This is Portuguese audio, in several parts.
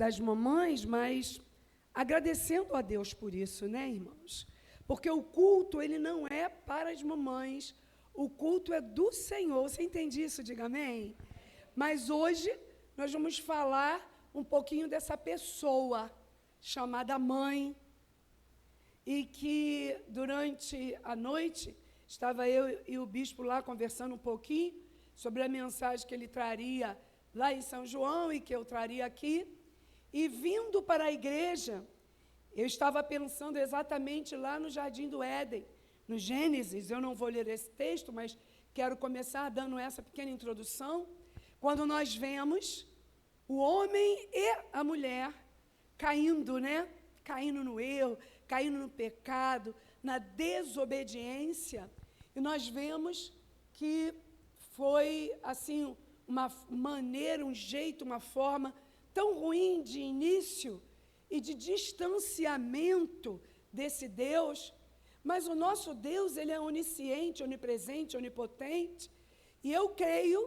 das mamães, mas agradecendo a Deus por isso, né, irmãos? Porque o culto, ele não é para as mamães, o culto é do Senhor. Você entende isso? Diga amém. Mas hoje nós vamos falar um pouquinho dessa pessoa chamada mãe, e que durante a noite estava eu e o bispo lá conversando um pouquinho sobre a mensagem que ele traria lá em São João e que eu traria aqui. E vindo para a igreja, eu estava pensando exatamente lá no Jardim do Éden, no Gênesis. Eu não vou ler esse texto, mas quero começar dando essa pequena introdução. Quando nós vemos o homem e a mulher caindo, né? Caindo no erro, caindo no pecado, na desobediência. E nós vemos que foi, assim, uma maneira, um jeito, uma forma tão ruim de início e de distanciamento desse Deus. Mas o nosso Deus, ele é onisciente, onipresente, onipotente. E eu creio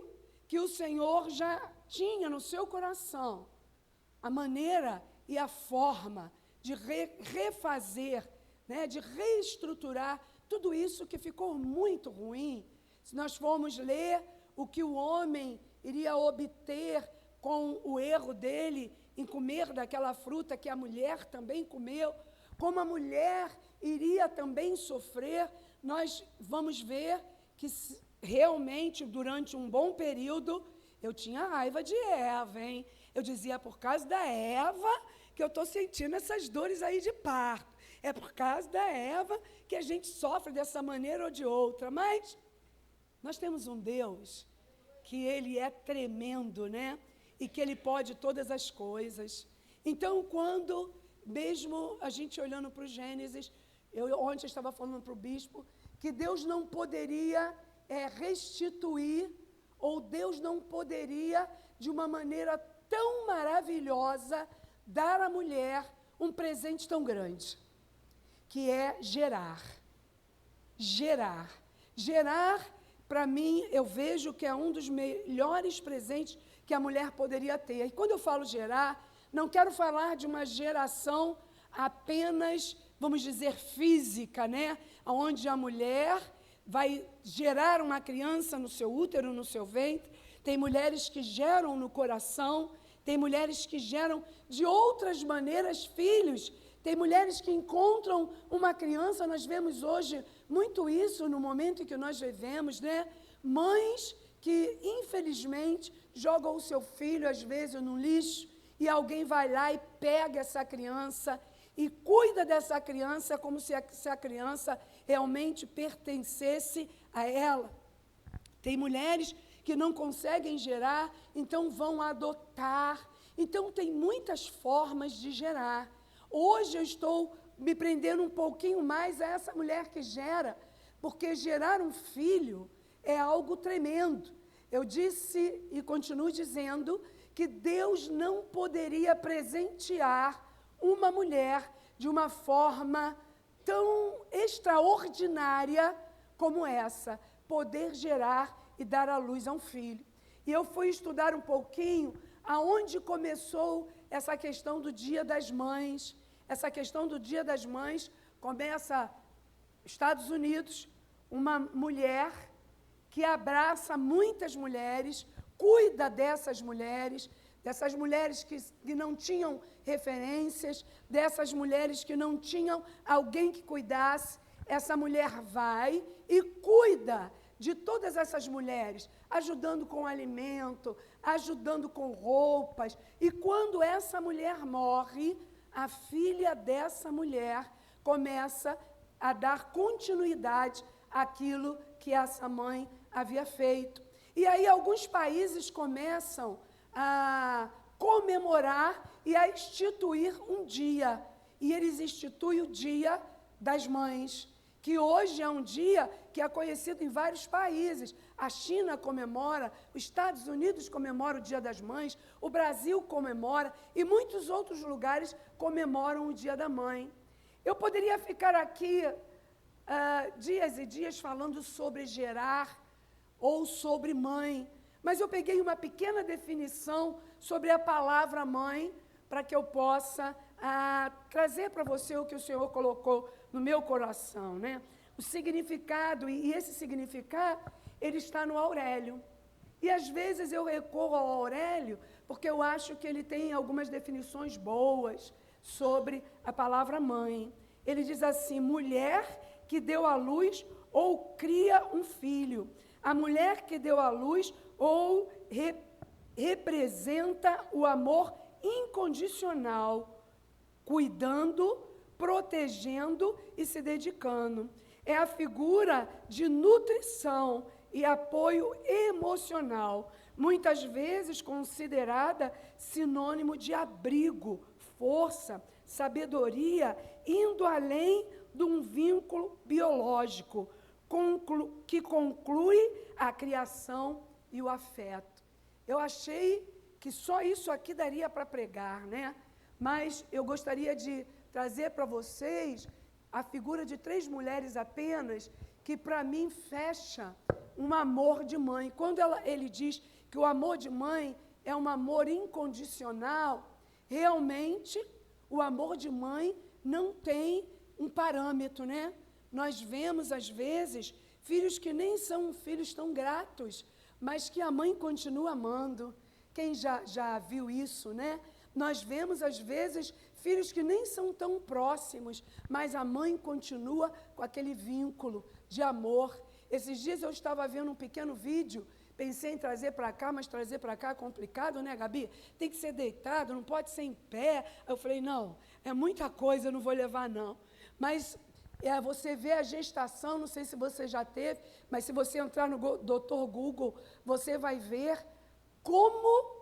que o Senhor já tinha no seu coração a maneira e a forma de refazer, né, de reestruturar tudo isso que ficou muito ruim. Se nós formos ler o que o homem iria obter com o erro dele em comer daquela fruta que a mulher também comeu, como a mulher iria também sofrer, nós vamos ver que realmente, durante um bom período, eu tinha raiva de Eva, hein? Eu dizia, por causa da Eva que eu estou sentindo essas dores aí de parto. É por causa da Eva que a gente sofre dessa maneira ou de outra. Mas nós temos um Deus que Ele é tremendo, né? E que Ele pode todas as coisas. Então, quando, mesmo a gente olhando para o Gênesis, ontem eu estava falando para o bispo, que Deus não poderia restituir, ou Deus não poderia, de uma maneira tão maravilhosa, dar à mulher um presente tão grande, que é gerar. Gerar. Gerar, para mim, eu vejo que é um dos melhores presentes que a mulher poderia ter. E quando eu falo gerar, não quero falar de uma geração apenas, vamos dizer, física, né? Onde a mulher vai gerar uma criança no seu útero, no seu ventre. Tem mulheres que geram no coração, tem mulheres que geram de outras maneiras filhos, tem mulheres que encontram uma criança. Nós vemos hoje muito isso no momento em que nós vivemos, né? Mães que, infelizmente, jogam o seu filho, às vezes, no lixo, e alguém vai lá e pega essa criança e cuida dessa criança como se a criança realmente pertencesse a ela. Tem mulheres que não conseguem gerar, então vão adotar. Então, tem muitas formas de gerar. Hoje eu estou me prendendo um pouquinho mais a essa mulher que gera, porque gerar um filho é algo tremendo. Eu disse e continuo dizendo que Deus não poderia presentear uma mulher de uma forma tão extraordinária como essa, poder gerar e dar à luz a um filho. E eu fui estudar um pouquinho aonde começou essa questão do Dia das Mães. Essa questão do Dia das Mães começa nos Estados Unidos, uma mulher que abraça muitas mulheres, cuida dessas mulheres que não tinham referências, dessas mulheres que não tinham alguém que cuidasse. Essa mulher vai e cuida de todas essas mulheres, ajudando com alimento, ajudando com roupas. E quando essa mulher morre, a filha dessa mulher começa a dar continuidade àquilo que essa mãe havia feito. E aí alguns países começam a comemorar e a instituir um dia. E eles instituem o Dia das Mães, que hoje é um dia que é conhecido em vários países. A China comemora, os Estados Unidos comemoram o Dia das Mães, o Brasil comemora e muitos outros lugares comemoram o Dia da Mãe. Eu poderia ficar aqui dias e dias falando sobre gerar ou sobre mãe, mas eu peguei uma pequena definição sobre a palavra mãe, para que eu possa trazer para você o que o Senhor colocou no meu coração, né? O significado, e esse significado, ele está no Aurélio. E às vezes eu recorro ao Aurélio porque eu acho que ele tem algumas definições boas sobre a palavra mãe. Ele diz assim: mulher que deu à luz ou cria um filho. A mulher que deu à luz ou representa o amor incondicional, cuidando, protegendo e se dedicando. É a figura de nutrição e apoio emocional, muitas vezes considerada sinônimo de abrigo, força, sabedoria, indo além de um vínculo biológico, que conclui a criação e o afeto. Eu achei que só isso aqui daria para pregar, né? Mas eu gostaria de trazer para vocês a figura de 3 mulheres apenas, que para mim fecha um amor de mãe. Quando ele diz que o amor de mãe é um amor incondicional, realmente o amor de mãe não tem um parâmetro, né? Nós vemos, às vezes, filhos que nem são filhos tão gratos, mas que a mãe continua amando. Quem já viu isso, né? Nós vemos, às vezes, filhos que nem são tão próximos, mas a mãe continua com aquele vínculo de amor. Esses dias eu estava vendo um pequeno vídeo, pensei em trazer para cá, mas trazer para cá é complicado, né, Gabi? Tem que ser deitado, não pode ser em pé. Eu falei, não, é muita coisa, eu não vou levar, não. Mas você vê a gestação, não sei se você já teve, mas se você entrar no Dr. Google, você vai ver como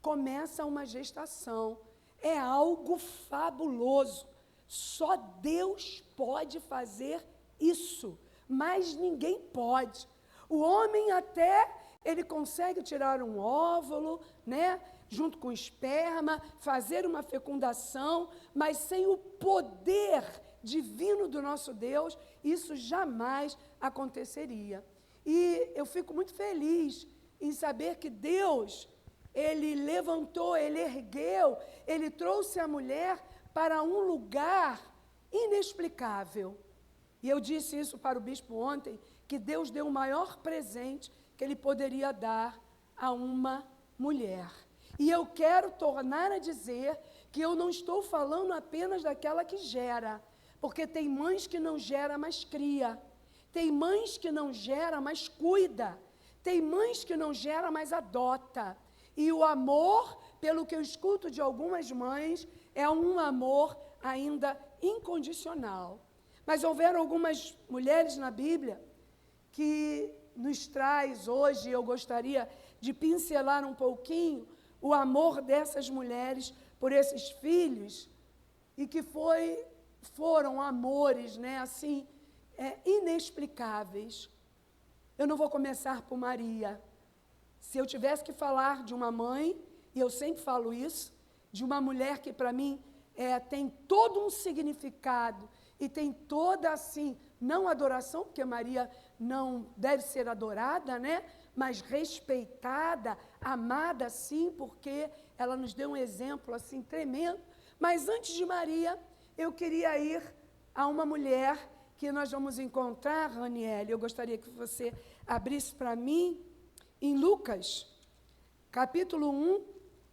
começa uma gestação. É algo fabuloso. Só Deus pode fazer isso, mas ninguém pode. O homem até, ele consegue tirar um óvulo, né, junto com o esperma, fazer uma fecundação, mas sem o poder divino do nosso Deus, isso jamais aconteceria. E eu fico muito feliz em saber que Deus, Ele levantou, Ele ergueu, Ele trouxe a mulher para um lugar inexplicável. E eu disse isso para o bispo ontem, que Deus deu o maior presente que Ele poderia dar a uma mulher. E eu quero tornar a dizer que eu não estou falando apenas daquela que gera, porque tem mães que não geram, mas cria. Tem mães que não geram, mas cuida. Tem mães que não geram, mas adota. E o amor, pelo que eu escuto de algumas mães, é um amor ainda incondicional. Mas houveram algumas mulheres na Bíblia que nos traz hoje, eu gostaria de pincelar um pouquinho o amor dessas mulheres por esses filhos, e que foram amores, né, assim, inexplicáveis. Eu não vou começar por Maria. Se eu tivesse que falar de uma mãe, e eu sempre falo isso, de uma mulher que para mim tem todo um significado e tem toda assim, não adoração, porque Maria não deve ser adorada, né? Mas respeitada, amada sim, porque ela nos deu um exemplo assim tremendo. Mas antes de Maria, eu queria ir a uma mulher que nós vamos encontrar, Raniele. Eu gostaria que você abrisse para mim em Lucas, capítulo 1,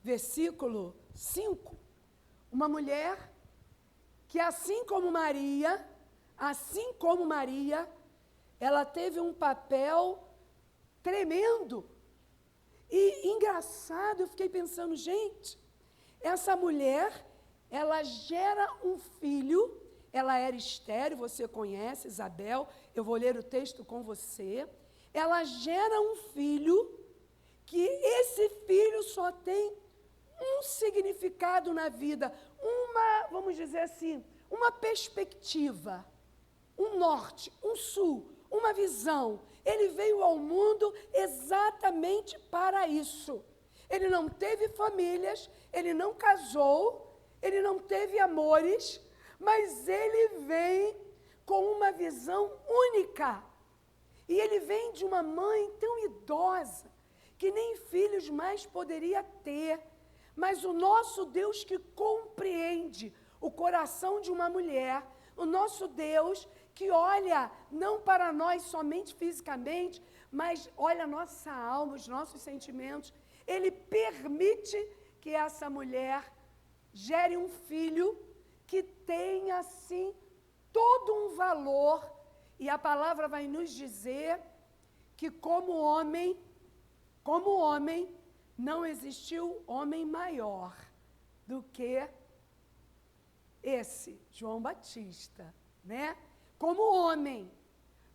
versículo 5. Uma mulher que, assim como Maria, ela teve um papel tremendo. E engraçado, eu fiquei pensando, gente, essa mulher, ela gera um filho, ela era estéril, você conhece, Isabel, eu vou ler o texto com você. Ela gera um filho, que esse filho só tem um significado na vida, vamos dizer assim, uma perspectiva, um norte, um sul, uma visão. Ele veio ao mundo exatamente para isso. Ele não teve famílias, ele não casou, ele não teve amores, mas ele vem com uma visão única. E ele vem de uma mãe tão idosa, que nem filhos mais poderia ter, mas o nosso Deus que compreende o coração de uma mulher, o nosso Deus que olha não para nós somente fisicamente, mas olha a nossa alma, os nossos sentimentos. Ele permite que essa mulher gere um filho que tenha, assim, todo um valor. E a palavra vai nos dizer que como homem, não existiu homem maior do que esse, João Batista, né? Como homem.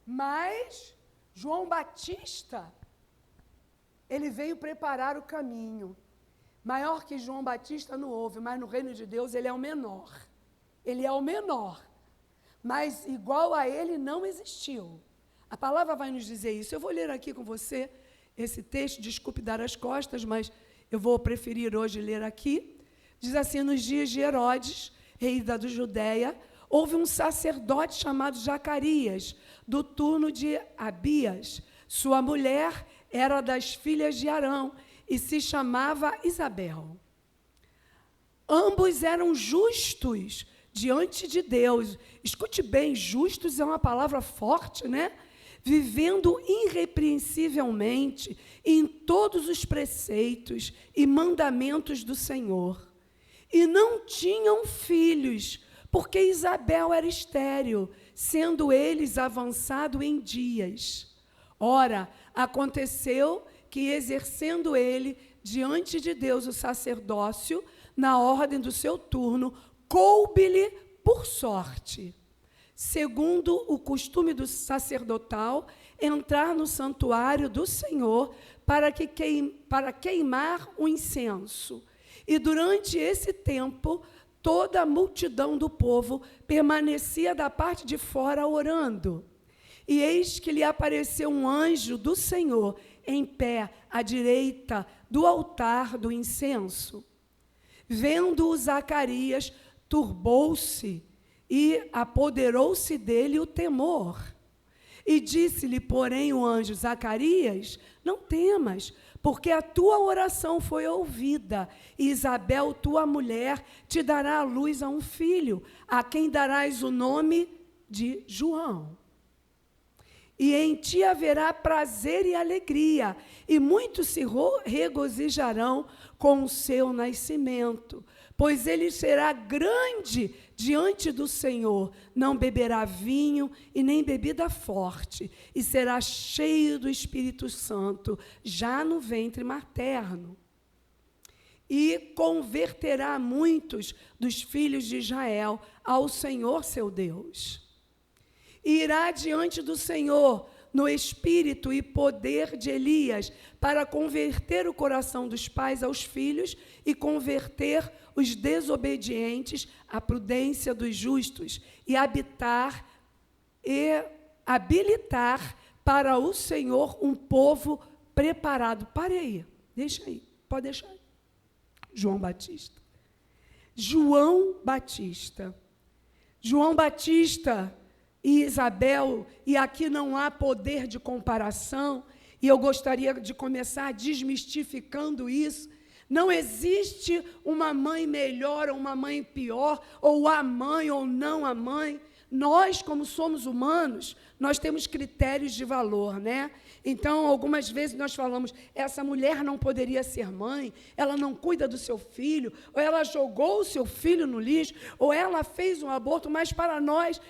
Mas João Batista, ele veio preparar o caminho. Maior que João Batista não houve, mas no reino de Deus ele é o menor. Ele é o menor. Mas igual a ele não existiu. A palavra vai nos dizer isso. Eu vou ler aqui com você esse texto, desculpe dar as costas, mas eu vou preferir hoje ler aqui. Diz assim: nos dias de Herodes, rei da Judéia, houve um sacerdote chamado Zacarias, do turno de Abias. Sua mulher era das filhas de Arão e se chamava Isabel. Ambos eram justos diante de Deus. Escute bem, justos é uma palavra forte, né? Vivendo irrepreensivelmente em todos os preceitos e mandamentos do Senhor. E não tinham filhos, porque Isabel era estéril, sendo eles avançados em dias. Ora, aconteceu que, exercendo ele diante de Deus o sacerdócio, na ordem do seu turno, coube-lhe por sorte, segundo o costume do sacerdotal, entrar no santuário do Senhor para queimar o incenso. E durante esse tempo, toda a multidão do povo permanecia da parte de fora orando. E eis que lhe apareceu um anjo do Senhor, em pé à direita do altar do incenso. Vendo-o, Zacarias turbou-se e apoderou-se dele o temor. E disse-lhe, porém, o anjo: Zacarias, não temas, porque a tua oração foi ouvida, e Isabel, tua mulher, te dará à luz a um filho, a quem darás o nome de João. E em ti haverá prazer e alegria, e muitos se regozijarão com o seu nascimento, pois ele será grande diante do Senhor, não beberá vinho e nem bebida forte, e será cheio do Espírito Santo, já no ventre materno. E converterá muitos dos filhos de Israel ao Senhor seu Deus. E irá diante do Senhor no espírito e poder de Elias, para converter o coração dos pais aos filhos e converter os desobedientes à prudência dos justos, e habilitar para o Senhor um povo preparado. Pare aí, deixa aí, pode deixar aí. João Batista. João Batista e Isabel, e aqui não há poder de comparação, e eu gostaria de começar desmistificando isso. Não existe uma mãe melhor ou uma mãe pior, ou a mãe ou não a mãe. Nós, como somos humanos, nós temos critérios de valor, né? Então, algumas vezes nós falamos, essa mulher não poderia ser mãe, ela não cuida do seu filho, ou ela jogou o seu filho no lixo, ou ela fez um aborto, mas para nós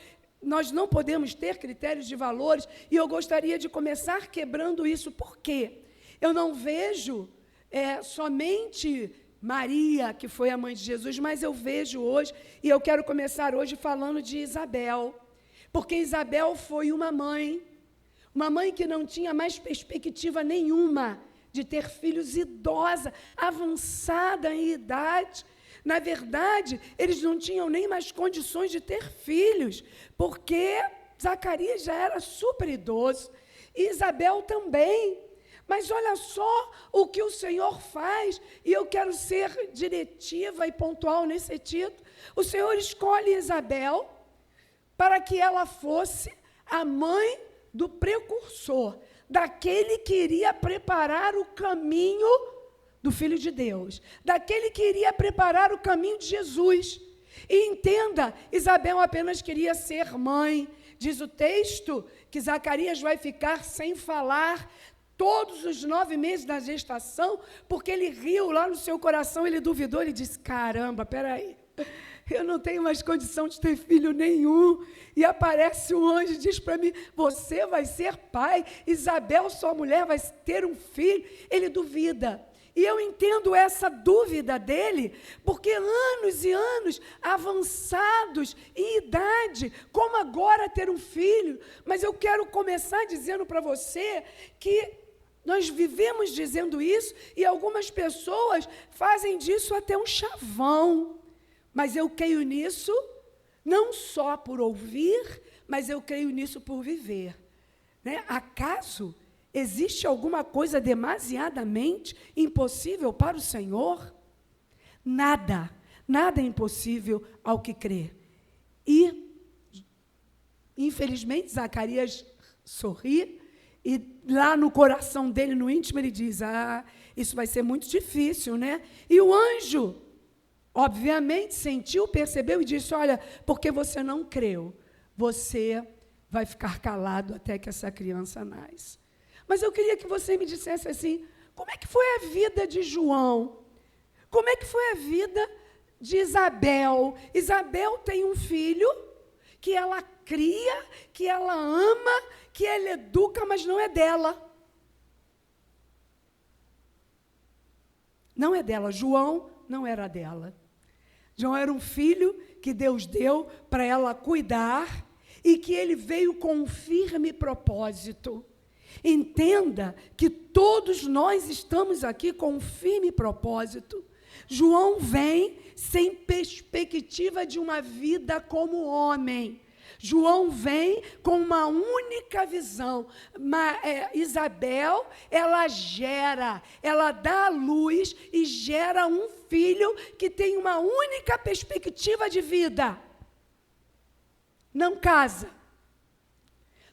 não podemos ter critérios de valores, e eu gostaria de começar quebrando isso. Por quê? Eu não vejo somente Maria, que foi a mãe de Jesus, mas eu vejo hoje, e eu quero começar hoje falando de Isabel, porque Isabel foi uma mãe que não tinha mais perspectiva nenhuma de ter filhos, idosa, avançada em idade. Na verdade, eles não tinham nem mais condições de ter filhos, porque Zacarias já era super idoso, e Isabel também. Mas olha só o que o Senhor faz, e eu quero ser diretiva e pontual nesse título. O Senhor escolhe Isabel para que ela fosse a mãe do precursor, daquele que iria preparar o caminho do Filho de Deus, daquele que iria preparar o caminho de Jesus. E entenda, Isabel apenas queria ser mãe. Diz o texto que Zacarias vai ficar sem falar todos os 9 meses da gestação, porque ele riu lá no seu coração, ele duvidou, ele disse, caramba, peraí, eu não tenho mais condição de ter filho nenhum. E aparece um anjo e diz para mim, você vai ser pai, Isabel, sua mulher, vai ter um filho. Ele duvida. E eu entendo essa dúvida dele, porque anos e anos avançados em idade, como agora ter um filho? Mas eu quero começar dizendo para você que nós vivemos dizendo isso e algumas pessoas fazem disso até um chavão. Mas eu creio nisso não só por ouvir, mas eu creio nisso por viver. Né? Acaso existe alguma coisa demasiadamente impossível para o Senhor? Nada, nada é impossível ao que crê. E, infelizmente, Zacarias sorri, e lá no coração dele, no íntimo, ele diz, isso vai ser muito difícil, né? E o anjo, obviamente, sentiu, percebeu e disse, olha, porque você não creu, você vai ficar calado até que essa criança nasce. Mas eu queria que você me dissesse assim, como é que foi a vida de João? Como é que foi a vida de Isabel? Isabel tem um filho que ela cria, que ela ama, que ela educa, mas não é dela. Não é dela. João não era dela. João era um filho que Deus deu para ela cuidar e que ele veio com um firme propósito. Entenda que todos nós estamos aqui com um firme propósito. João vem sem perspectiva de uma vida como homem. João vem com uma única visão. Isabel, ela gera, ela dá à luz e gera um filho que tem uma única perspectiva de vida. Não casa.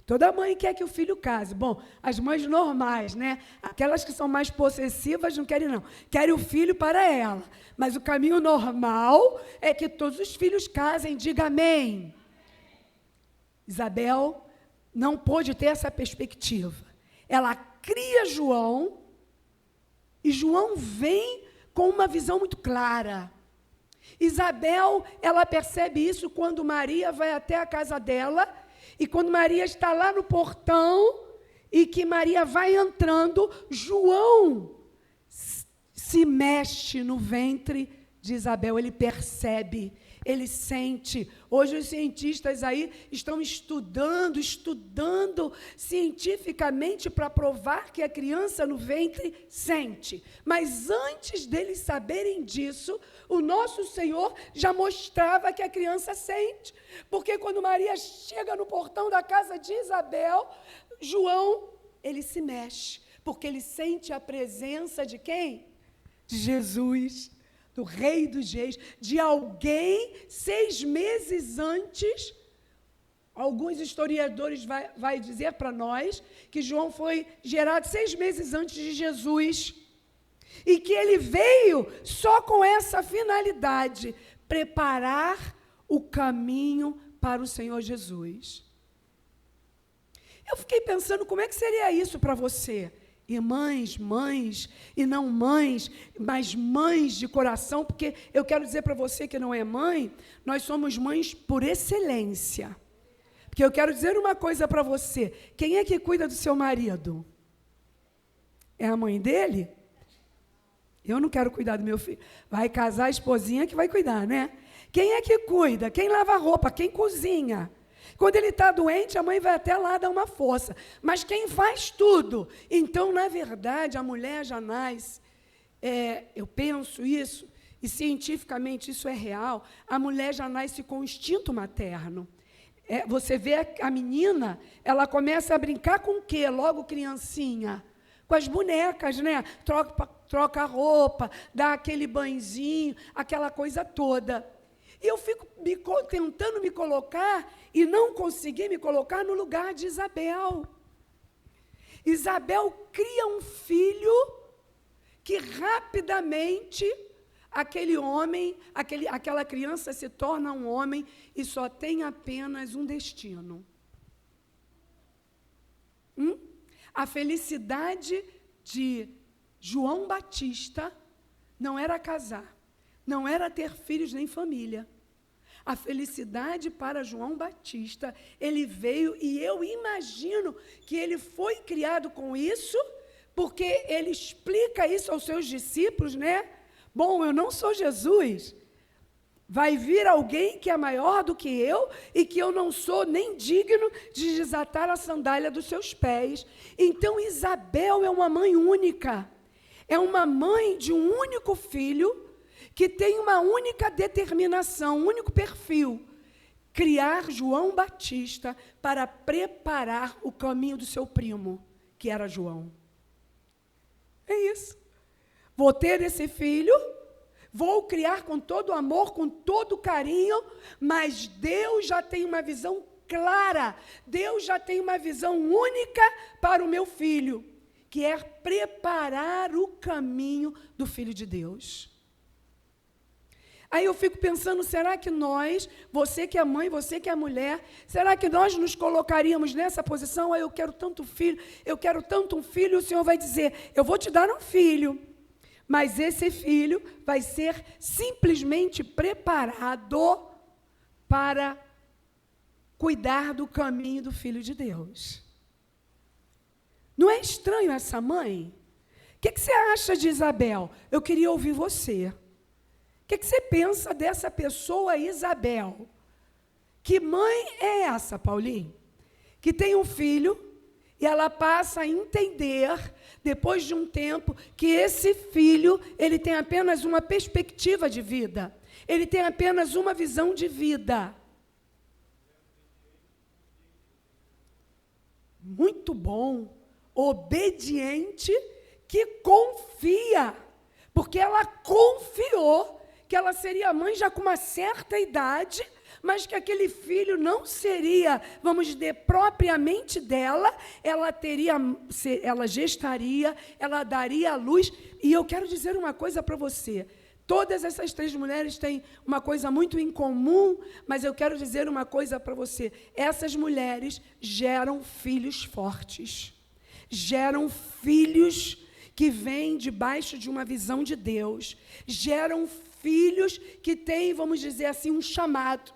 Toda mãe quer que o filho case. Bom, as mães normais, né? Aquelas que são mais possessivas não querem, não. Querem o filho para ela. Mas o caminho normal é que todos os filhos casem. Diga amém. Isabel não pôde ter essa perspectiva. Ela cria João, e João vem com uma visão muito clara. Isabel, ela percebe isso quando Maria vai até a casa dela, e quando Maria está lá no portão, e que Maria vai entrando, João se mexe no ventre de Isabel, ele percebe, ele sente. Hoje os cientistas aí estão estudando cientificamente para provar que a criança no ventre sente. Mas antes deles saberem disso, o nosso Senhor já mostrava que a criança sente. Porque quando Maria chega no portão da casa de Isabel, João, ele se mexe, porque ele sente a presença de quem? De Jesus, do Rei dos Reis, de alguém 6 meses antes. Alguns historiadores vai dizer para nós que João foi gerado 6 meses antes de Jesus, e que ele veio só com essa finalidade, preparar o caminho para o Senhor Jesus. Eu fiquei pensando, como é que seria isso para você? Irmãs, mães, e não mães, mas mães de coração, porque eu quero dizer para você que não é mãe, nós somos mães por excelência. Porque eu quero dizer uma coisa para você, quem é que cuida do seu marido? É a mãe dele? Eu não quero cuidar do meu filho. Vai casar a esposinha que vai cuidar, né? Quem é que cuida? Quem lava a roupa? Quem cozinha? Quando ele está doente, a mãe vai até lá dar uma força. Mas quem faz tudo? Então, na verdade, a mulher já nasce, eu penso isso, e cientificamente isso é real, a mulher já nasce com o instinto materno. Você vê a menina, ela começa a brincar com o quê? Logo criancinha. Com as bonecas, né? Troca a roupa, dá aquele banhozinho, aquela coisa toda. E eu fico tentando me colocar e não consegui me colocar no lugar de Isabel. Isabel cria um filho que rapidamente aquele homem, aquela criança se torna um homem e só tem apenas um destino. A felicidade de João Batista não era casar, não era ter filhos nem família. A felicidade para João Batista, ele veio, e eu imagino que ele foi criado com isso, porque ele explica isso aos seus discípulos, né? Bom, eu não sou Jesus, vai vir alguém que é maior do que eu e que eu não sou nem digno de desatar a sandália dos seus pés. Então, Isabel é uma mãe única, é uma mãe de um único filho, que tem uma única determinação, um único perfil: criar João Batista para preparar o caminho do seu primo, que era João. É isso. Vou ter esse filho, vou criar com todo amor, com todo carinho, mas Deus já tem uma visão clara, Deus já tem uma visão única para o meu filho, que é preparar o caminho do Filho de Deus. Aí eu fico pensando, será que nós, você que é mãe, você que é mulher, será que nós nos colocaríamos nessa posição? Eu quero tanto filho, eu quero tanto um filho, e o Senhor vai dizer, eu vou te dar um filho, mas esse filho vai ser simplesmente preparado para cuidar do caminho do Filho de Deus. Não é estranho essa mãe? O que você acha de Isabel? Eu queria ouvir você. O que você pensa dessa pessoa, Isabel? Que mãe é essa, Paulinho? Que tem um filho e ela passa a entender, depois de um tempo, que esse filho, ele tem apenas uma perspectiva de vida. Ele tem apenas uma visão de vida. Muito bom. Obediente, que confia. Porque ela confiou que ela seria mãe já com uma certa idade, mas que aquele filho não seria, vamos dizer, propriamente dela, ela gestaria, ela daria à luz. E eu quero dizer uma coisa para você, todas essas três mulheres têm uma coisa muito em comum, mas eu quero dizer uma coisa para você, essas mulheres geram filhos fortes, geram filhos que vêm debaixo de uma visão de Deus, geram filhos que têm, vamos dizer assim, um chamado.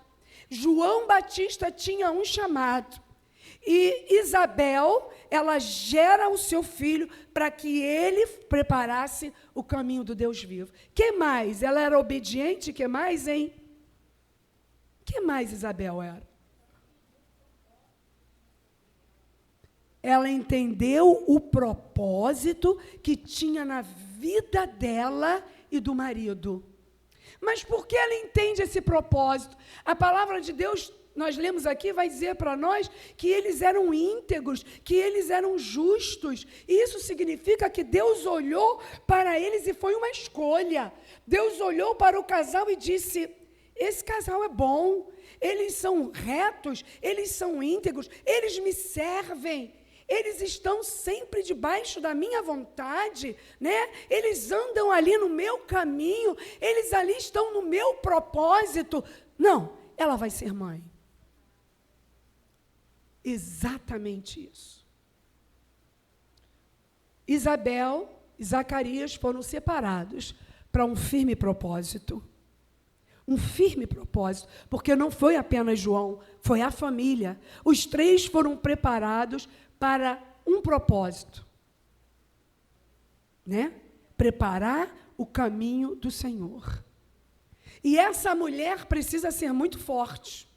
João Batista tinha um chamado. E Isabel, ela gera o seu filho para que ele preparasse o caminho do Deus vivo. Que mais? Ela era obediente? Que mais, hein? Que mais Isabel era? Ela entendeu o propósito que tinha na vida dela e do marido. Mas por que ela entende esse propósito? A palavra de Deus, nós lemos aqui, vai dizer para nós que eles eram íntegros, que eles eram justos. E isso significa que Deus olhou para eles e foi uma escolha. Deus olhou para o casal e disse, esse casal é bom, eles são retos, eles são íntegros, eles me servem. Eles estão sempre debaixo da minha vontade, né? Eles andam ali no meu caminho, eles ali estão no meu propósito. Não, ela vai ser mãe. Exatamente isso. Isabel e Zacarias foram separados para um firme propósito. Um firme propósito, porque não foi apenas João, foi a família. Os três foram preparados para um propósito, né? Preparar o caminho do Senhor. E essa mulher precisa ser muito forte.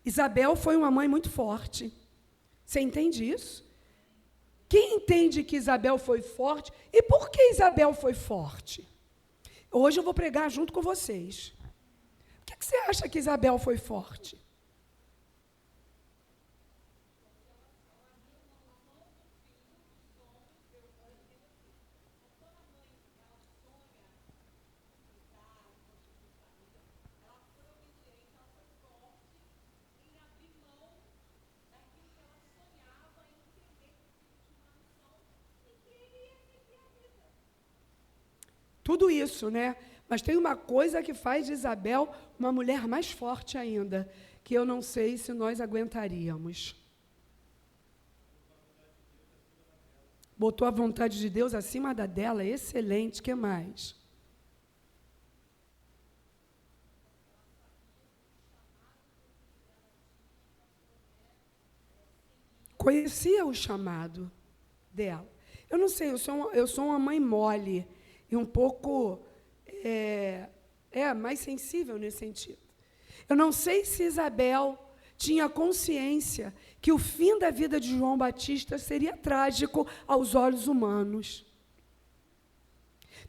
Isabel foi uma mãe muito forte. Você entende isso? Quem entende que Isabel foi forte? E por que Isabel foi forte? Hoje eu vou pregar junto com vocês. Por que você acha que Isabel foi forte? tudo isso, né? Mas tem uma coisa que faz de Isabel uma mulher mais forte ainda, que eu não sei se nós aguentaríamos. Botou a vontade de Deus acima da dela, excelente, o que mais? Conhecia o chamado dela. Eu não sei, eu sou uma mãe mole e um pouco mais sensível nesse sentido. Eu não sei se Isabel tinha consciência que o fim da vida de João Batista seria trágico aos olhos humanos.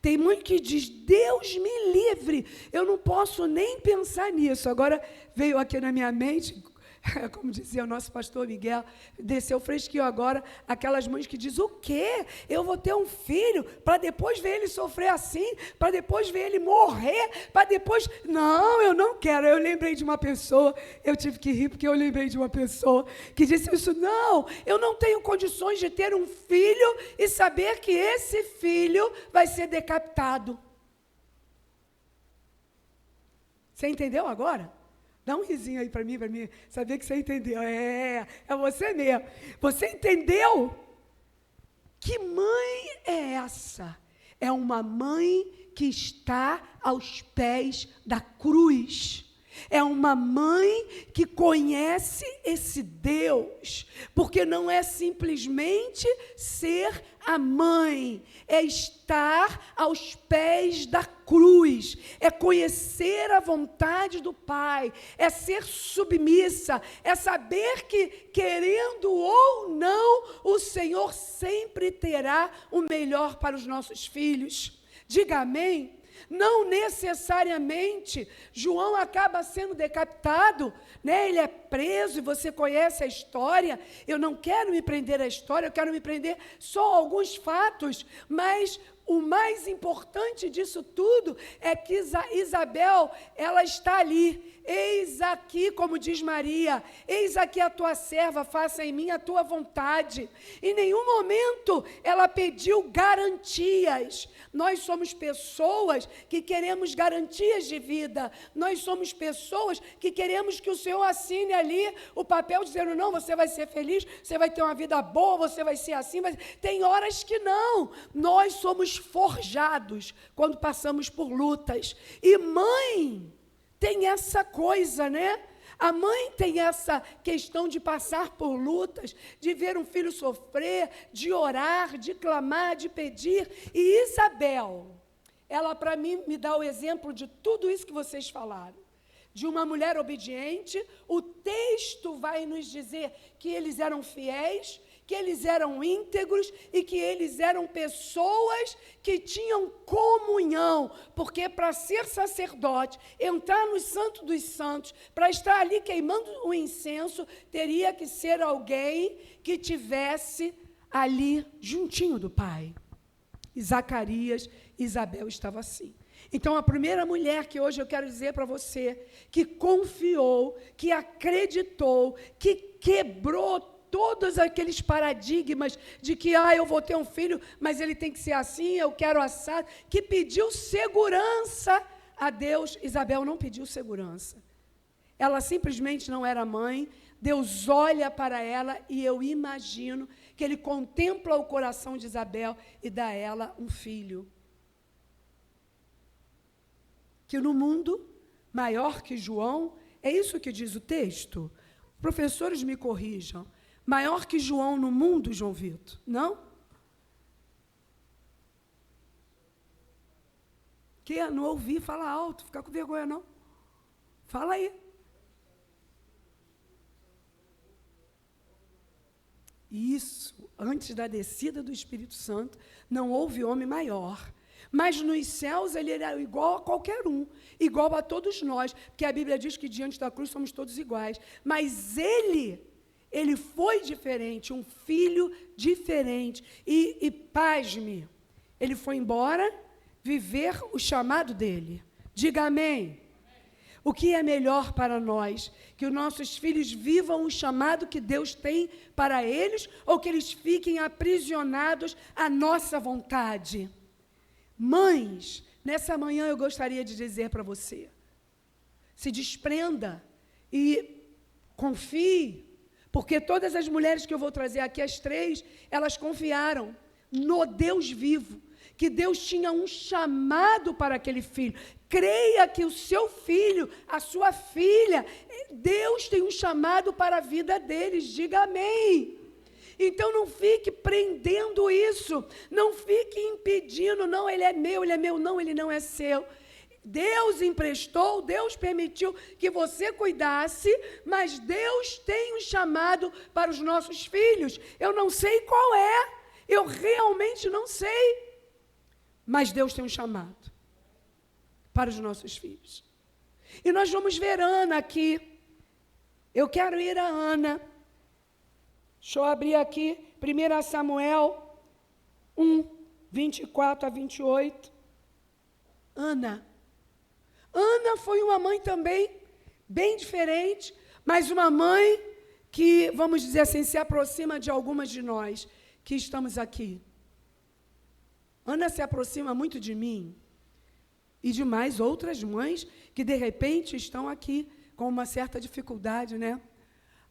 Tem muito que diz, Deus me livre, eu não posso nem pensar nisso. Agora veio aqui na minha mente, como dizia o nosso pastor Miguel, desceu fresquinho agora, aquelas mães que dizem, o quê? Eu vou ter um filho para depois ver ele sofrer assim, para depois ver ele morrer, para depois... Não, eu não quero. Eu lembrei de uma pessoa, eu tive que rir porque eu lembrei de uma pessoa que disse isso, não, eu não tenho condições de ter um filho e saber que esse filho vai ser decapitado. Você entendeu agora? Dá um risinho aí para mim saber que você entendeu. É você mesmo. Você entendeu? Que mãe é essa? É uma mãe que está aos pés da cruz. É uma mãe que conhece esse Deus, porque não é simplesmente ser a mãe, é estar aos pés da cruz, é conhecer a vontade do Pai, é ser submissa, é saber que, querendo ou não, o Senhor sempre terá o melhor para os nossos filhos. Diga amém. Não necessariamente João acaba sendo decapitado, né? Ele é preso e você conhece a história. Eu não quero me prender à história, eu quero me prender só a alguns fatos, mas o mais importante disso tudo é que Isabel, ela está ali. Eis aqui, como diz Maria, eis aqui a tua serva, faça em mim a tua vontade. Em nenhum momento ela pediu garantias. Nós somos pessoas que queremos garantias de vida. Nós somos pessoas que queremos que o Senhor assine ali o papel dizendo, não, você vai ser feliz, você vai ter uma vida boa, você vai ser assim. Mas tem horas que não. Nós somos forjados quando passamos por lutas. E mãe tem essa coisa, né? A mãe tem essa questão de passar por lutas, de ver um filho sofrer, de orar, de clamar, de pedir. E Isabel, ela para mim me dá o exemplo de tudo isso que vocês falaram. De uma mulher obediente, o texto vai nos dizer que eles eram fiéis, que eles eram íntegros e que eles eram pessoas que tinham comunhão, porque para ser sacerdote, entrar no Santo dos Santos, para estar ali queimando o incenso, teria que ser alguém que tivesse ali juntinho do Pai. E Zacarias e Isabel estavam assim. Então, a primeira mulher que hoje eu quero dizer para você, que confiou, que acreditou, que quebrou todos aqueles paradigmas de que, eu vou ter um filho, mas ele tem que ser assim, eu quero assado, que pediu segurança a Deus. Isabel não pediu segurança. Ela simplesmente não era mãe. Deus olha para ela e eu imagino que ele contempla o coração de Isabel e dá a ela um filho. Que no mundo, maior que João, é isso que diz o texto? Professores me corrijam. Maior que João no mundo, João Vitor, não? Que não ouvi, fala alto, fica com vergonha não. Fala aí. Isso, antes da descida do Espírito Santo, não houve homem maior. Mas nos céus ele era igual a qualquer um, igual a todos nós, porque a Bíblia diz que diante da cruz somos todos iguais. Mas ele foi diferente, um filho diferente. E pasme, ele foi embora viver o chamado dele. Diga amém. O que é melhor para nós? Que os nossos filhos vivam o chamado que Deus tem para eles ou que eles fiquem aprisionados à nossa vontade? Mães nessa manhã eu gostaria de dizer para você, se desprenda e confie, porque todas as mulheres que eu vou trazer aqui, as 3, elas confiaram no Deus vivo, que Deus tinha um chamado para aquele filho. Creia que o seu filho, a sua filha, Deus tem um chamado para a vida deles, diga amém. Então não fique prendendo isso, não fique impedindo, não, ele é meu, não, ele não é seu. Deus emprestou, Deus permitiu que você cuidasse, mas Deus tem um chamado para os nossos filhos. Eu não sei qual é, eu realmente não sei, mas Deus tem um chamado para os nossos filhos. E nós vamos ver Ana aqui. Eu quero ir a Ana. Deixa eu abrir aqui, 1 Samuel 1, 24 a 28. Ana foi uma mãe também bem diferente, mas uma mãe que, vamos dizer assim, se aproxima de algumas de nós que estamos aqui. Ana se aproxima muito de mim e de mais outras mães que, de repente, estão aqui com uma certa dificuldade, né?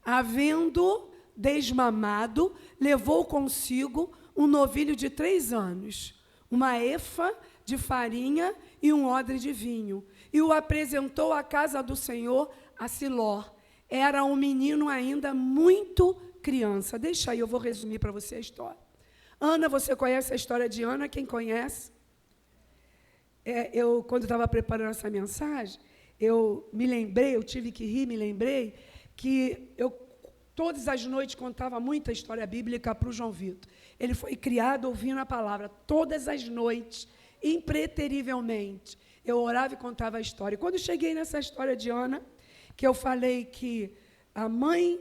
Havendo desmamado, levou consigo um novilho de 3 anos, uma efa de farinha e um odre de vinho, e o apresentou à casa do Senhor, a Siló. Era um menino ainda muito criança. Deixa aí, eu vou resumir para você a história. Ana, você conhece a história de Ana? Quem conhece? Quando estava preparando essa mensagem, eu tive que rir, me lembrei que eu todas as noites contava muita história bíblica para o João Vitor. Ele foi criado ouvindo a palavra, todas as noites, impreterivelmente. Eu orava e contava a história. E quando cheguei nessa história de Ana, que eu falei que a mãe,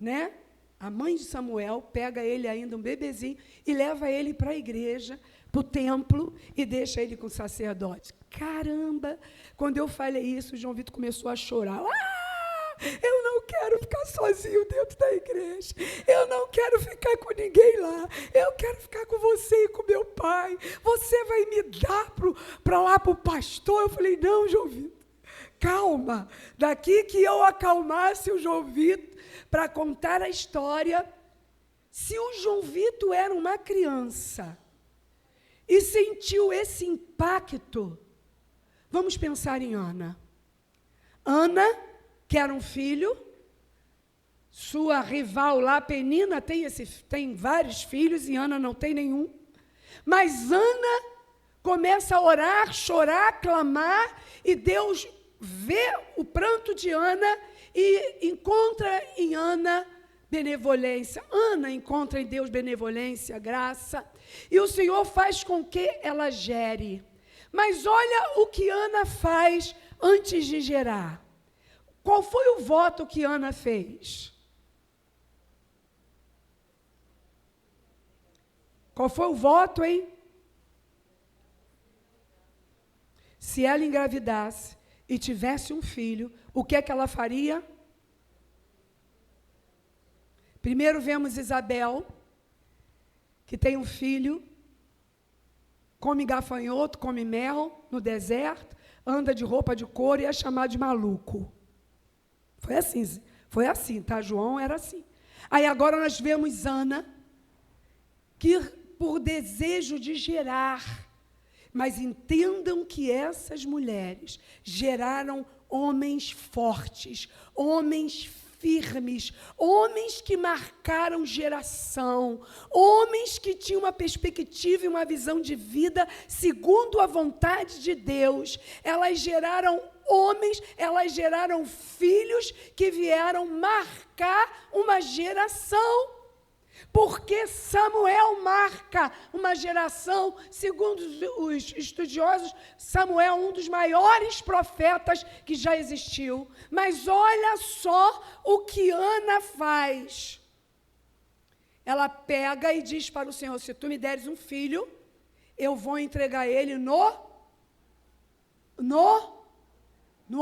né, a mãe de Samuel pega ele ainda um bebezinho e leva ele para a igreja, para o templo, e deixa ele com o sacerdote. Caramba! Quando eu falei isso, o João Vitor começou a chorar. Eu não quero ficar sozinho dentro da igreja. Eu não quero ficar com ninguém lá. Eu quero ficar com você e com meu pai. Você vai me dar para lá para o pastor? Eu falei, não, João Vitor, calma. Daqui que eu acalmasse o João Vitor para contar a história. Se o João Vitor era uma criança e sentiu esse impacto, vamos pensar em Ana. Ana, que era um filho, sua rival lá, Penina, tem vários filhos e Ana não tem nenhum. Mas Ana começa a orar, chorar, clamar, e Deus vê o pranto de Ana e encontra em Ana benevolência. Ana encontra em Deus benevolência, graça, e o Senhor faz com que ela gere. Mas olha o que Ana faz antes de gerar. Qual foi o voto que Ana fez? Qual foi o voto, hein? Se ela engravidasse e tivesse um filho, o que é que ela faria? Primeiro vemos Isabel, que tem um filho, come gafanhoto, come mel no deserto, anda de roupa de couro e é chamado de maluco. Foi assim, tá? João era assim. Aí agora nós vemos Ana, que por desejo de gerar, mas entendam que essas mulheres geraram homens fortes, homens firmes, homens que marcaram geração, homens que tinham uma perspectiva e uma visão de vida segundo a vontade de Deus. Elas geraram homens, elas geraram filhos que vieram marcar uma geração. Porque Samuel marca uma geração, segundo os estudiosos, Samuel é um dos maiores profetas que já existiu. Mas olha só o que Ana faz. Ela pega e diz para o Senhor, se tu me deres um filho, eu vou entregar ele no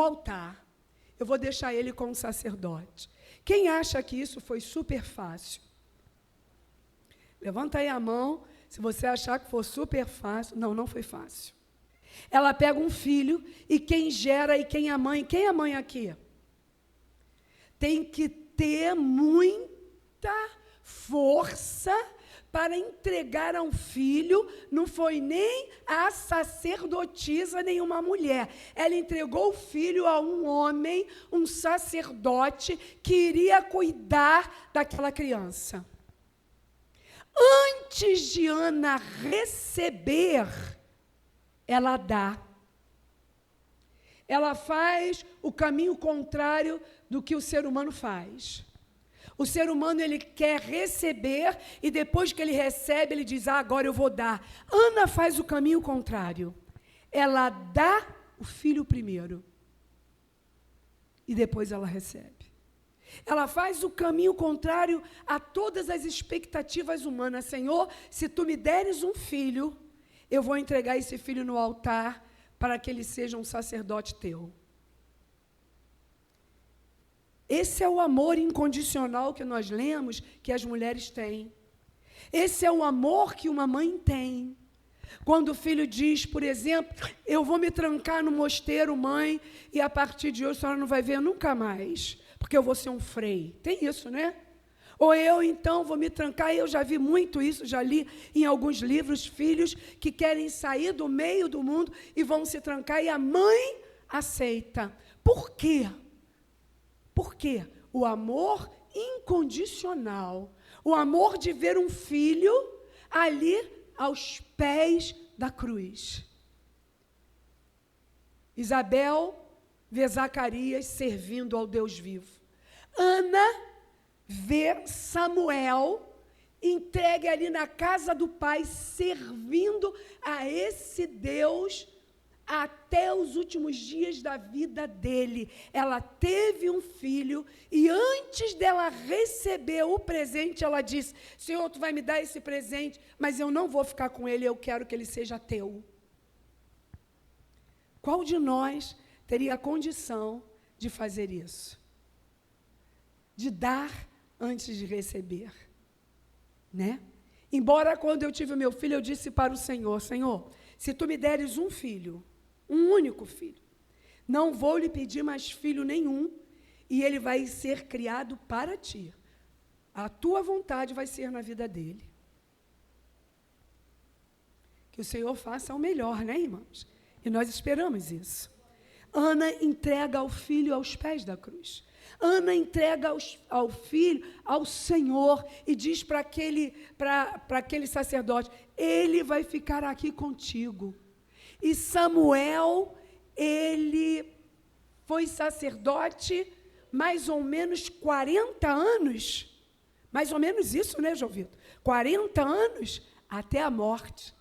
altar. Eu vou deixar ele com o sacerdote. Quem acha que isso foi super fácil? Levanta aí a mão, se você achar que foi super fácil. Não, não foi fácil. Ela pega um filho e quem gera e quem é a mãe aqui? Tem que ter muita força para entregar a um filho. Não foi nem a sacerdotisa, nem uma mulher. Ela entregou o filho a um homem, um sacerdote, que iria cuidar daquela criança. Antes de Ana receber, ela dá. Ela faz o caminho contrário do que o ser humano faz. O ser humano, ele quer receber e depois que ele recebe, ele diz, agora eu vou dar. Ana faz o caminho contrário. Ela dá o filho primeiro e depois ela recebe. Ela faz o caminho contrário a todas as expectativas humanas. Senhor, se tu me deres um filho, eu vou entregar esse filho no altar para que ele seja um sacerdote teu. Esse é o amor incondicional que nós lemos que as mulheres têm. Esse é o amor que uma mãe tem. Quando o filho diz, por exemplo, eu vou me trancar no mosteiro, mãe, e a partir de hoje a senhora não vai ver nunca mais, porque eu vou ser um frei. Tem isso, né? Ou eu, então, vou me trancar, eu já vi muito isso, já li em alguns livros, filhos que querem sair do meio do mundo e vão se trancar, e a mãe aceita. Por quê? Porque o amor incondicional, o amor de ver um filho ali aos pés da cruz. Isabel vê Zacarias servindo ao Deus vivo. Ana vê Samuel entregue ali na casa do pai, servindo a esse Deus até os últimos dias da vida dele. Ela teve um filho e antes dela receber o presente, ela disse, Senhor, tu vai me dar esse presente, mas eu não vou ficar com ele, eu quero que ele seja teu. Qual de nós teria a condição de fazer isso? De dar antes de receber, né? Embora quando eu tive o meu filho, eu disse para o Senhor, Senhor, se tu me deres um filho, um único filho, não vou lhe pedir mais filho nenhum, e ele vai ser criado para ti. A tua vontade vai ser na vida dele. Que o Senhor faça o melhor, né, irmãos? E nós esperamos isso. Ana entrega o filho aos pés da cruz. Ana entrega ao filho, ao Senhor, e diz para aquele sacerdote, ele vai ficar aqui contigo. E Samuel, ele foi sacerdote mais ou menos 40 anos, mais ou menos isso, né, João Vitor? 40 anos até a morte,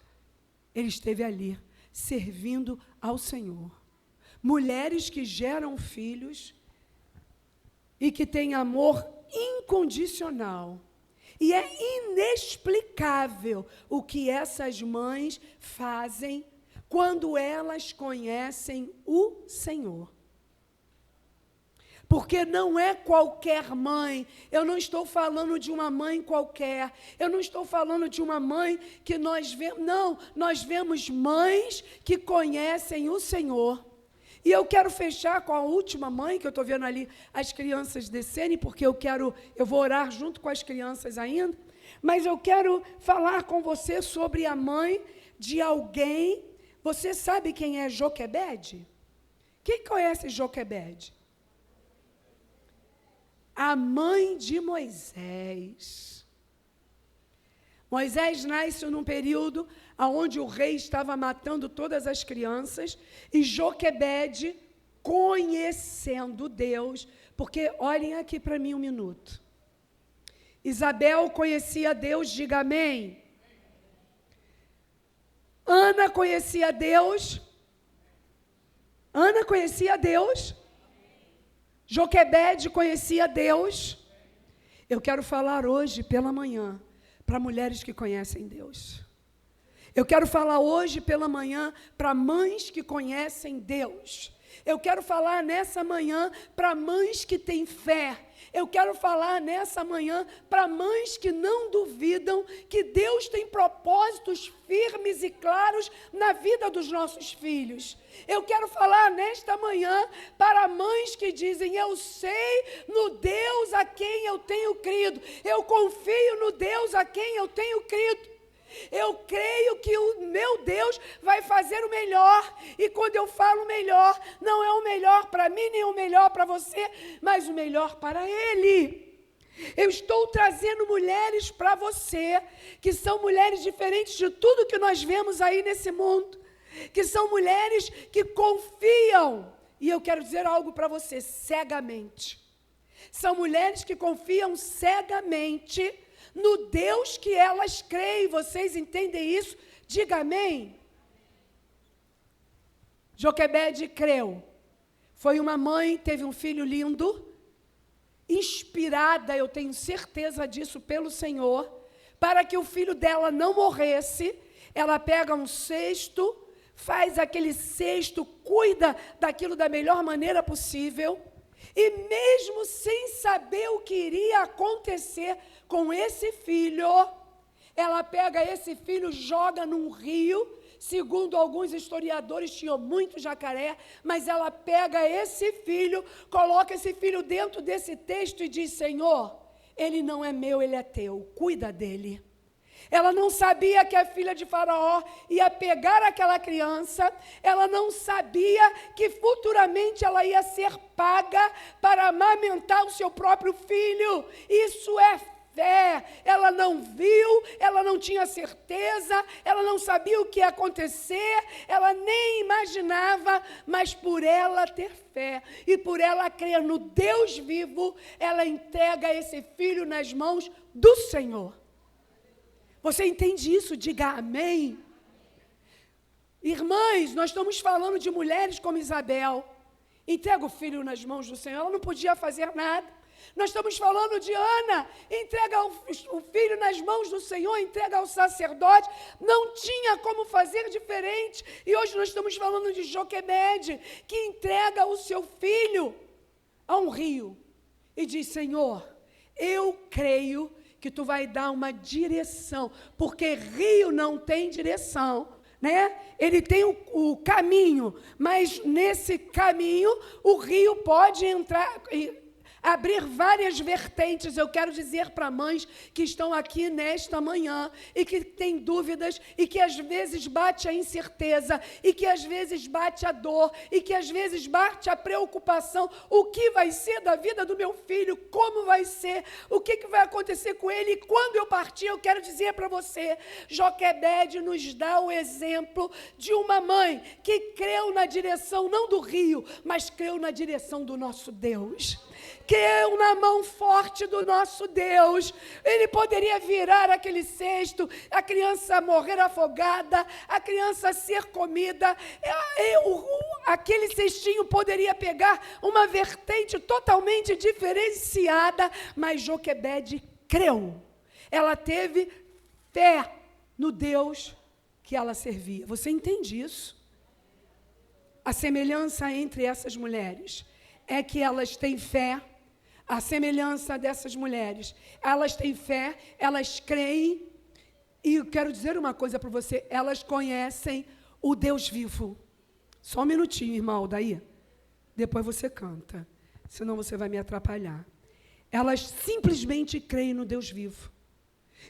ele esteve ali, servindo ao Senhor. Mulheres que geram filhos e que têm amor incondicional. E é inexplicável o que essas mães fazem quando elas conhecem o Senhor. Porque não é qualquer mãe, eu não estou falando de uma mãe qualquer, eu não estou falando de uma mãe que nós vemos, não, nós vemos mães que conhecem o Senhor. E eu quero fechar com a última mãe, que eu estou vendo ali as crianças descerem, porque eu vou orar junto com as crianças ainda, mas eu quero falar com você sobre a mãe de alguém. Você sabe quem é Joquebede? Quem conhece Joquebede? A mãe de Moisés. Moisés nasce num período onde o rei estava matando todas as crianças, e Joquebede, conhecendo Deus, porque olhem aqui para mim um minuto. Isabel conhecia Deus, diga amém. Ana conhecia Deus. Ana conhecia Deus. Joquebede conhecia Deus. Eu quero falar hoje pela manhã para mulheres que conhecem Deus. Eu quero falar hoje pela manhã para mães que conhecem Deus. Eu quero falar nessa manhã para mães que têm fé. Eu quero falar nessa manhã para mães que não duvidam que Deus tem propósitos firmes e claros na vida dos nossos filhos. Eu quero falar nesta manhã para mães que dizem: eu sei no Deus a quem eu tenho crido, eu confio no Deus a quem eu tenho crido. Eu creio que o meu Deus vai fazer o melhor. E quando eu falo melhor, não é o melhor para mim, nem o melhor para você, mas o melhor para Ele. Eu estou trazendo mulheres para você, que são mulheres diferentes de tudo que nós vemos aí nesse mundo, que são mulheres que confiam, e eu quero dizer algo para você, cegamente. São mulheres que confiam cegamente no Deus que elas creem. Vocês entendem isso? Diga amém. Joquebede creu. Foi uma mãe, teve um filho lindo, inspirada, eu tenho certeza disso, pelo Senhor, para que o filho dela não morresse. Ela pega um cesto, faz aquele cesto, cuida daquilo da melhor maneira possível, e mesmo sem saber o que iria acontecer com esse filho, ela pega esse filho, joga num rio. Segundo alguns historiadores, tinha muito jacaré, mas ela pega esse filho, coloca esse filho dentro desse texto e diz: Senhor, ele não é meu, ele é teu, cuida dele. Ela não sabia que a filha de Faraó ia pegar aquela criança, ela não sabia que futuramente ela ia ser paga para amamentar o seu próprio filho. Isso é fé. Ela não viu, ela não tinha certeza, ela não sabia o que ia acontecer, ela nem imaginava, mas por ela ter fé e por ela crer no Deus vivo, ela entrega esse filho nas mãos do Senhor. Você entende isso? Diga amém. Irmãs, nós estamos falando de mulheres como Isabel. Entrega o filho nas mãos do Senhor, ela não podia fazer nada. Nós estamos falando de Ana, entrega o filho nas mãos do Senhor, entrega ao sacerdote, não tinha como fazer diferente. E hoje nós estamos falando de Joquebede, que entrega o seu filho a um rio e diz: Senhor, eu creio que tu vai dar uma direção, porque rio não tem direção, né? Ele tem o caminho, mas nesse caminho o rio pode entrar, abrir várias vertentes. Eu quero dizer para mães que estão aqui nesta manhã e que têm dúvidas e que às vezes bate a incerteza e que às vezes bate a dor e que às vezes bate a preocupação. O que vai ser da vida do meu filho? Como vai ser? O que vai acontecer com ele? E quando eu partir, eu quero dizer para você, Joquebede nos dá o exemplo de uma mãe que creu na direção não do rio, mas creu na direção do nosso Deus. Creu na mão forte do nosso Deus. Ele poderia virar aquele cesto, a criança morrer afogada, a criança ser comida, aquele cestinho poderia pegar uma vertente totalmente diferenciada, mas Joquebede creu. Ela teve fé no Deus que ela servia. Você entende isso? A semelhança entre essas mulheres é que elas têm fé. A semelhança dessas mulheres, elas têm fé, elas creem, e eu quero dizer uma coisa para você, elas conhecem o Deus vivo. Só um minutinho, irmão, daí. Depois você canta, senão você vai me atrapalhar. Elas simplesmente creem no Deus vivo.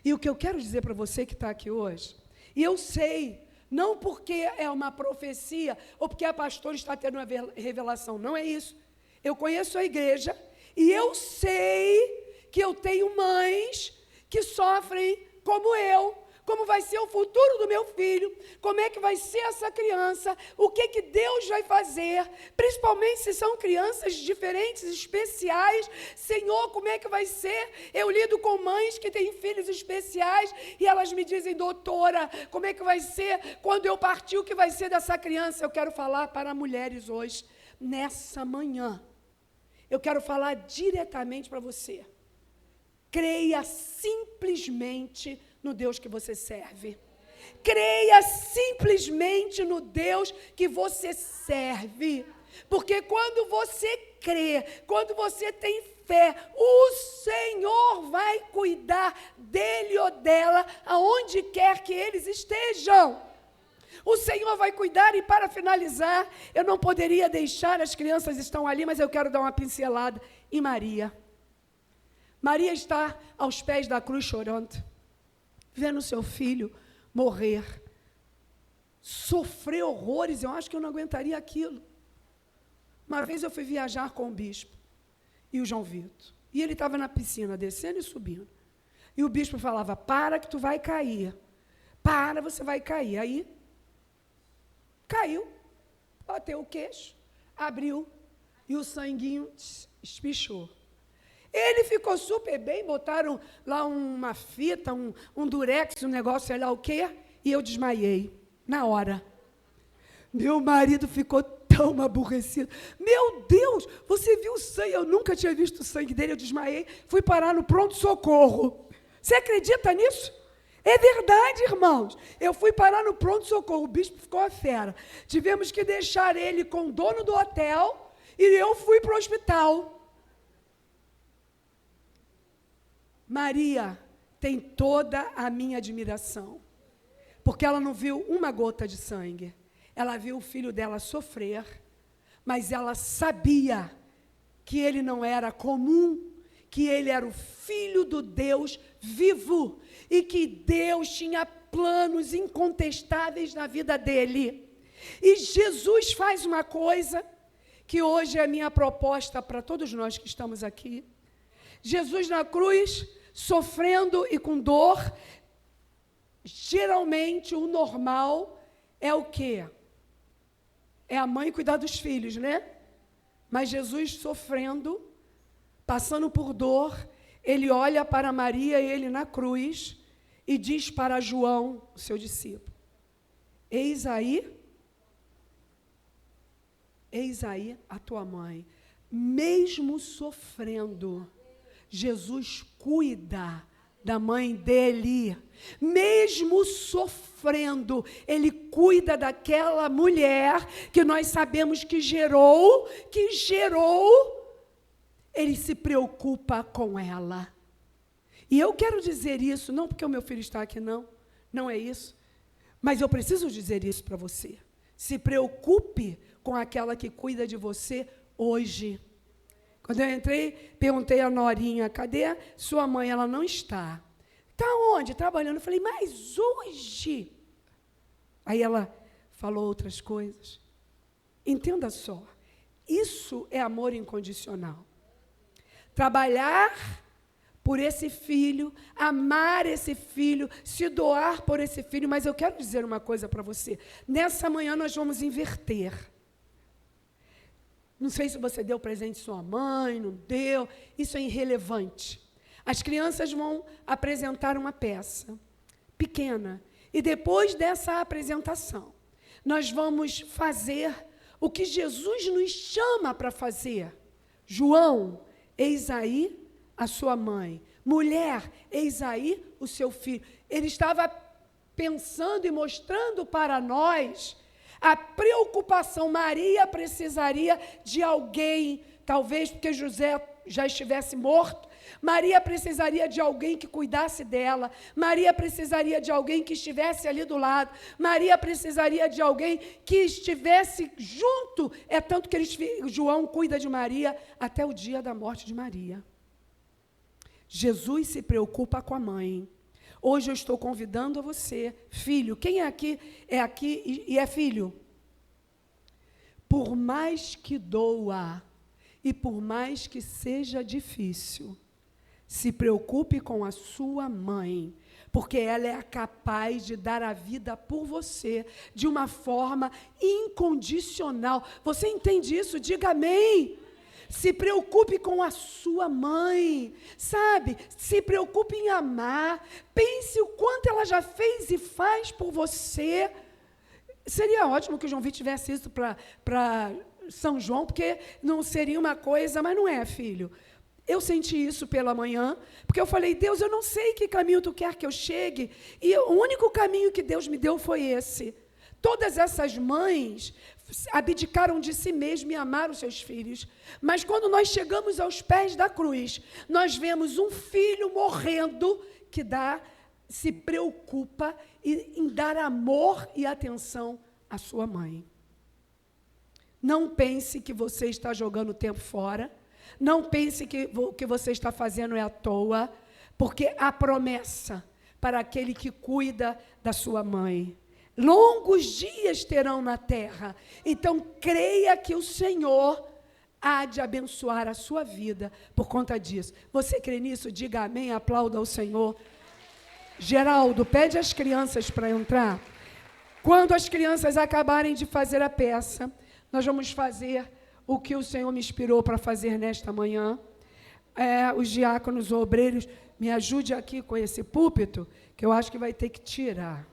E o que eu quero dizer para você que está aqui hoje, e eu sei, não porque é uma profecia, ou porque a pastora está tendo uma revelação, não é isso. Eu conheço a igreja, e eu sei que eu tenho mães que sofrem como eu, como vai ser o futuro do meu filho, como é que vai ser essa criança, o que Deus vai fazer, principalmente se são crianças diferentes, especiais. Senhor, como é que vai ser? Eu lido com mães que têm filhos especiais e elas me dizem: doutora, como é que vai ser quando eu partir, o que vai ser dessa criança? Eu quero falar para mulheres hoje, nessa manhã. Eu quero falar diretamente para você. Creia simplesmente no Deus que você serve. Creia simplesmente no Deus que você serve. Porque quando você crê, quando você tem fé, o Senhor vai cuidar dele ou dela, aonde quer que eles estejam. O Senhor vai cuidar. E para finalizar, eu não poderia deixar, as crianças estão ali, mas eu quero dar uma pincelada em Maria. Maria está aos pés da cruz chorando, vendo seu filho morrer, sofrer horrores. Eu acho que eu não aguentaria aquilo. Uma vez eu fui viajar com o bispo e o João Vitor, e ele estava na piscina, descendo e subindo, e o bispo falava: para que tu vai cair, para, você vai cair. Aí, caiu, bateu o queixo, abriu, e o sanguinho espichou. Ele ficou super bem, botaram lá uma fita, um durex, um negócio, sei lá o quê, e eu desmaiei, na hora. Meu marido ficou tão aborrecido. Meu Deus, você viu o sangue? Eu nunca tinha visto o sangue dele, eu desmaiei, fui parar no pronto-socorro. Você acredita nisso? É verdade, irmãos. Eu fui parar no pronto-socorro, o bispo ficou a fera. Tivemos que deixar ele com o dono do hotel, e eu fui para o hospital. Maria tem toda a minha admiração, porque ela não viu uma gota de sangue. Ela viu o filho dela sofrer, mas ela sabia que ele não era comum, que ele era o filho do Deus vivo, e que Deus tinha planos incontestáveis na vida dele. E Jesus faz uma coisa que hoje é a minha proposta para todos nós que estamos aqui. Jesus na cruz, sofrendo e com dor. Geralmente o normal é o quê? É a mãe cuidar dos filhos, né? Mas Jesus sofrendo, passando por dor, ele olha para Maria e ele na cruz e diz para João, o seu discípulo: eis aí a tua mãe. Mesmo sofrendo, Jesus cuida da mãe dele. Mesmo sofrendo, ele cuida daquela mulher que nós sabemos que gerou, ele se preocupa com ela. E eu quero dizer isso, não porque o meu filho está aqui, não é isso, mas eu preciso dizer isso para você. Se preocupe com aquela que cuida de você hoje. Quando eu entrei, perguntei à Norinha: cadê sua mãe? Ela não está. Está onde? Trabalhando. Eu falei: mas hoje? Aí ela falou outras coisas. Entenda só, isso é amor incondicional. Trabalhar por esse filho, amar esse filho, se doar por esse filho. Mas eu quero dizer uma coisa para você. Nessa manhã nós vamos inverter. Não sei se você deu presente à sua mãe, não deu, isso é irrelevante. As crianças vão apresentar uma peça pequena, e depois dessa apresentação, nós vamos fazer o que Jesus nos chama para fazer. João, eis aí a sua mãe. Mulher, eis aí o seu filho. Ele estava pensando e mostrando para nós a preocupação. Maria precisaria de alguém, talvez porque José já estivesse morto. Maria precisaria de alguém que cuidasse dela. Maria precisaria de alguém que estivesse ali do lado. Maria precisaria de alguém que estivesse junto. É tanto que João cuida de Maria até o dia da morte de Maria. Jesus se preocupa com a mãe. Hoje eu estou convidando a você, filho. Quem é aqui e é filho? Por mais que doa e por mais que seja difícil, se preocupe com a sua mãe, porque ela é capaz de dar a vida por você de uma forma incondicional. Você entende isso? Diga amém. Se preocupe com a sua mãe, sabe? Se preocupe em amar. Pense o quanto ela já fez e faz por você. Seria ótimo que o João Vitor tivesse isso para São João, porque não seria uma coisa, mas não é, filho. Eu senti isso pela manhã, porque eu falei: Deus, eu não sei que caminho tu quer que eu chegue, e o único caminho que Deus me deu foi esse. Todas essas mães abdicaram de si mesmas e amaram seus filhos. Mas quando nós chegamos aos pés da cruz, nós vemos um filho morrendo que se preocupa em dar amor e atenção à sua mãe. Não pense que você está jogando o tempo fora. Não pense que o que você está fazendo é à toa, porque há promessa para aquele que cuida da sua mãe. Longos dias terão na terra. Então, creia que o Senhor há de abençoar a sua vida por conta disso. Você crê nisso? Diga amém, aplauda ao Senhor. Geraldo, pede às crianças para entrar. Quando as crianças acabarem de fazer a peça, nós vamos fazer o que o Senhor me inspirou para fazer nesta manhã. Os diáconos, os obreiros, me ajude aqui com esse púlpito, que eu acho que vai ter que tirar.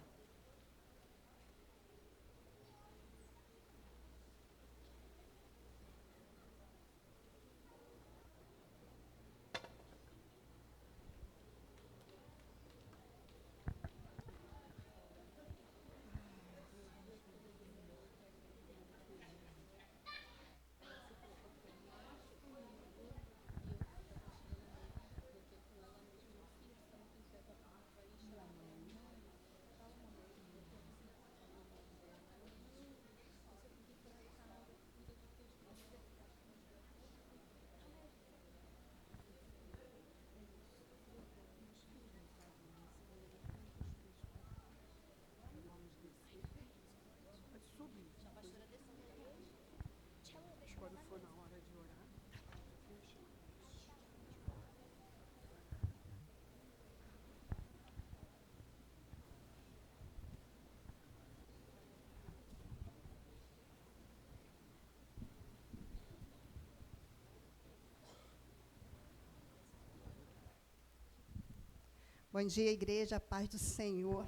Bom dia, igreja, paz do Senhor.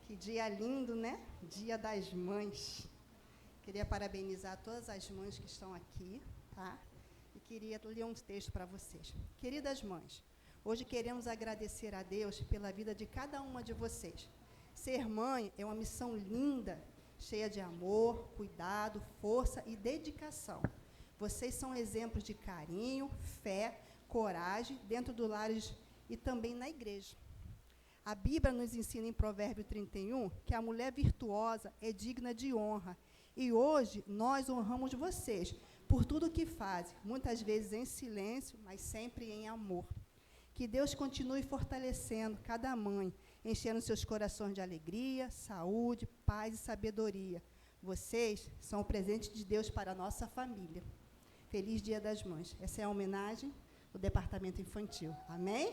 Que dia lindo, né? Dia das Mães. Queria parabenizar todas as mães que estão aqui, tá? E queria ler um texto para vocês. Queridas mães, hoje queremos agradecer a Deus pela vida de cada uma de vocês. Ser mãe é uma missão linda, cheia de amor, cuidado, força e dedicação. Vocês são exemplos de carinho, fé, coragem dentro do lar e também na igreja. A Bíblia nos ensina em Provérbio 31 que a mulher virtuosa é digna de honra. E hoje nós honramos vocês por tudo o que fazem, muitas vezes em silêncio, mas sempre em amor. Que Deus continue fortalecendo cada mãe, enchendo seus corações de alegria, saúde, paz e sabedoria. Vocês são o presente de Deus para a nossa família. Feliz Dia das Mães. Essa é a homenagem do Departamento Infantil. Amém?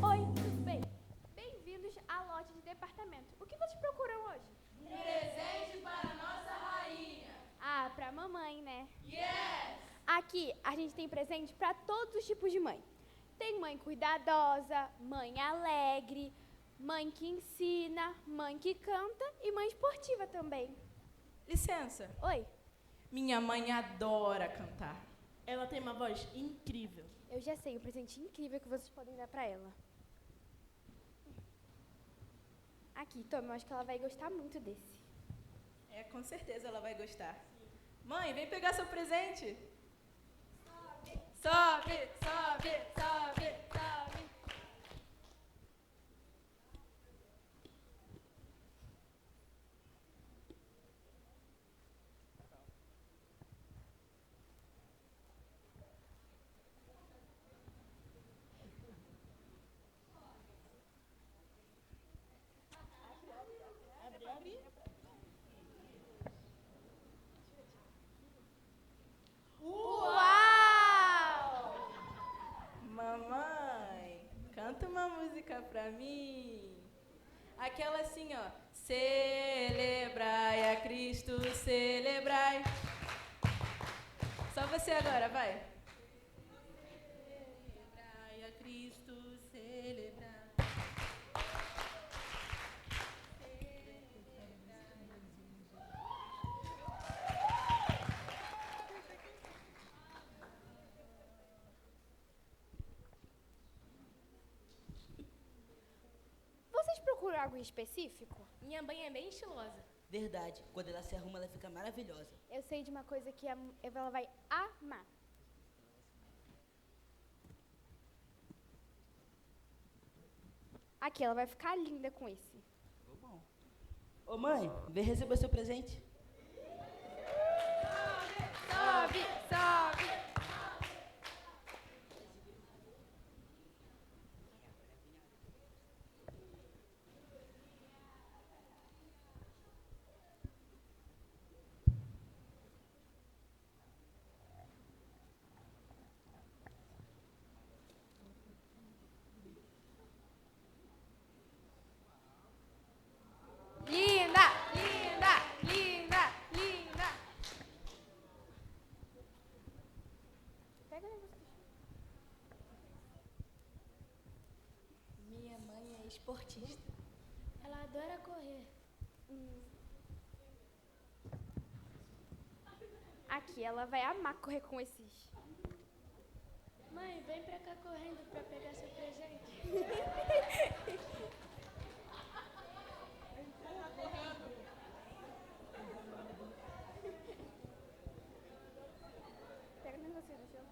Oi, tudo bem? Bem-vindos à loja de departamento. O que vocês procuram hoje? Presente para nossa rainha. Ah, pra mamãe, né? Yes! Aqui a gente tem presente para todos os tipos de mãe. Tem mãe cuidadosa, mãe alegre, mãe que ensina, mãe que canta e mãe esportiva também. Licença. Oi, Minha mãe adora cantar. Ela tem uma voz incrível. eu já sei um presente incrível que vocês podem dar pra ela. Aqui, toma, eu acho que ela vai gostar muito desse. Com certeza ela vai gostar. Mãe, vem pegar seu presente. Sobe, sobe, sobe, sobe. Uau! Mamãe. Cristo celebrai. Só você agora, vai. Celebrai a Cristo celebrai. Vocês procuram algo específico? Minha mãe é bem estilosa. Verdade, quando ela se arruma, ela fica maravilhosa. Eu sei de uma coisa que ela vai amar. Aqui, ela vai ficar linda com esse. Bom. Ô mãe, vem receber seu presente. Sobe, sobe. Linda, linda, linda, linda. Pega o negócio. Minha mãe é esportista. Ela adora correr. Aqui, ela vai amar correr com esses. Mãe, vem pra cá correndo pra pegar seu presente. Pega o negocinho do chão.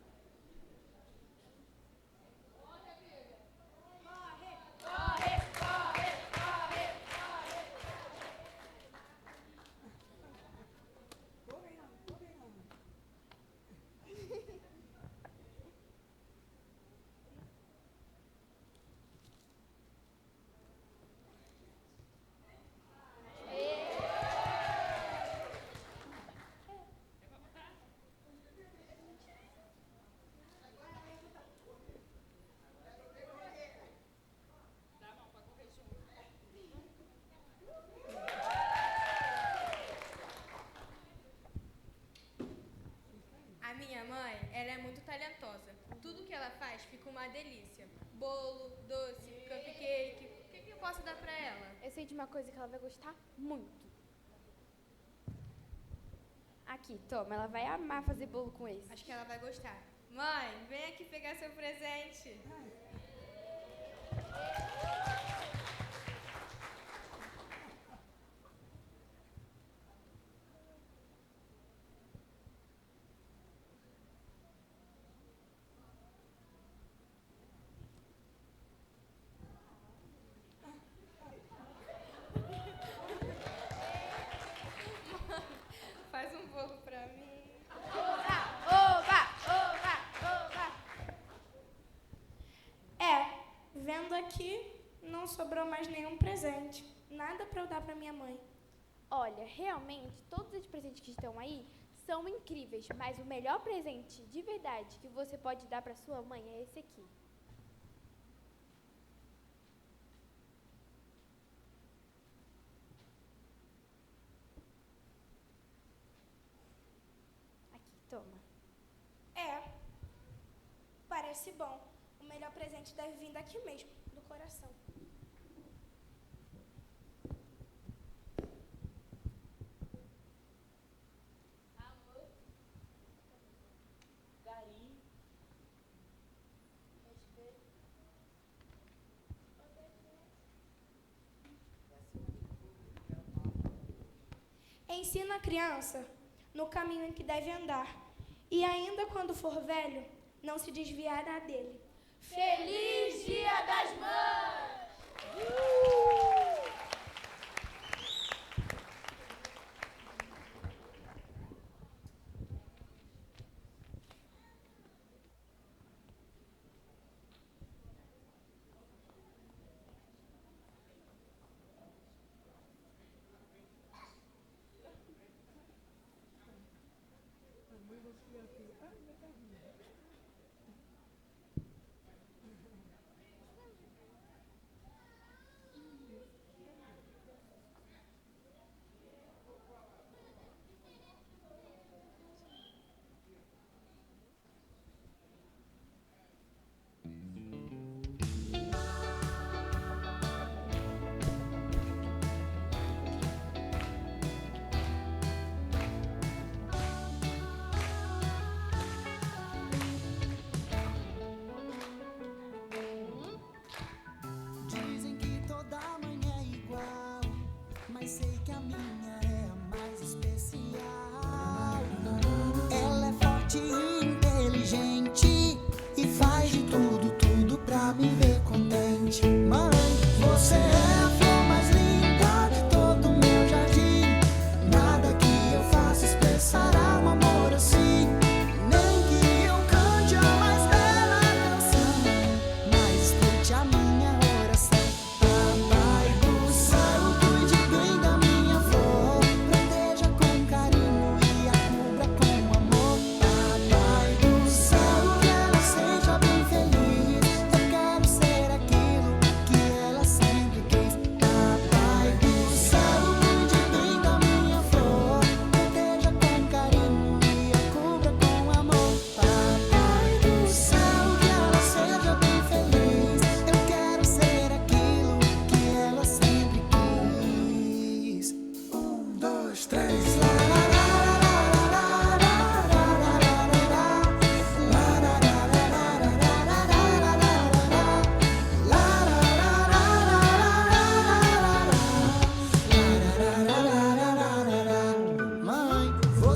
A minha mãe, ela é muito talentosa. Tudo que ela faz fica uma delícia. Bolo, doce, cupcake. O que eu posso dar pra ela? Eu sei de uma coisa que ela vai gostar muito. Aqui, toma, ela vai amar fazer bolo com esse. Acho que ela vai gostar. Mãe, vem aqui pegar seu presente. Faz um bolo pra mim. Oba, oba, oba. Vendo aqui, não sobrou mais nenhum presente. Nada pra eu dar pra minha mãe. Olha, realmente, todos os presentes que estão aí são incríveis, mas o melhor presente de verdade que você pode dar para sua mãe é esse aqui. Aqui, toma. Parece bom. O melhor presente deve vir daqui mesmo, do coração. Ensina a criança no caminho em que deve andar, e ainda quando for velho, não se desviará dele. Feliz Dia das Mães!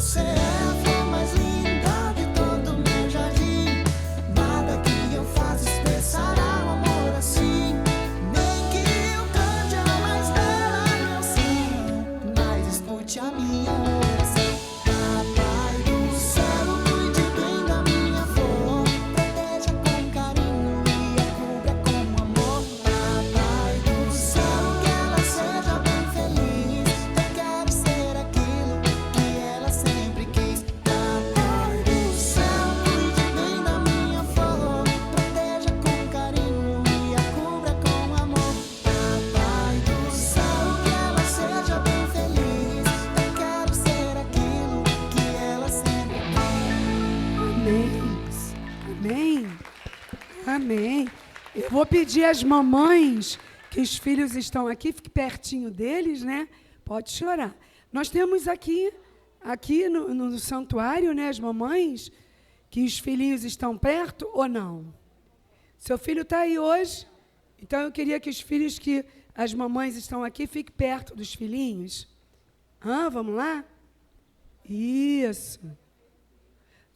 Você é a flor mais linda de todo meu jardim. Nada que eu faça expressará o amor assim. Nem que eu cante a mais bela canção, mas escute a minha oração. Papai do céu, cuide bem da minha flor, proteja com carinho e a cubra com amor. Papai do céu, que ela seja bem feliz. Eu quero ser aquilo que ela sempre quis. Papai do céu, cuide bem da minha flor, proteja com carinho e a cubra com amor. Papai do céu, que ela seja bem feliz. Eu quero ser aquilo que ela sempre quis. Amém. Amém. Amém. Eu vou pedir às mamães que os filhos estão aqui, fique pertinho deles, né? Pode chorar. Nós temos aqui no santuário, né, as mamães, que os filhinhos estão perto ou não? Seu filho está aí hoje? Então eu queria que os filhos que as mamães estão aqui fiquem perto dos filhinhos. Vamos lá? Isso.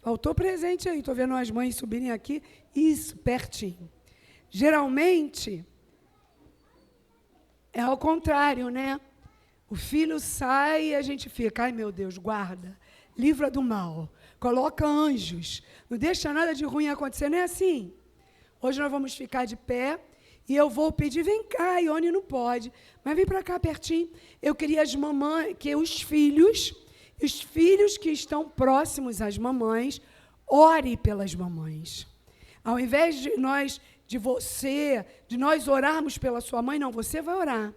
Faltou presente aí, estou vendo as mães subirem aqui. Isso, pertinho. Geralmente, é ao contrário, né? O filho sai e a gente fica, ai meu Deus, guarda, livra do mal, coloca anjos, não deixa nada de ruim acontecer, não é assim? Hoje nós vamos ficar de pé e eu vou pedir, vem cá, Ione não pode, mas vem para cá pertinho. Eu queria as mamães, que os filhos que estão próximos às mamães, ore pelas mamães. Ao invés de nós orarmos pela sua mãe, não, você vai orar.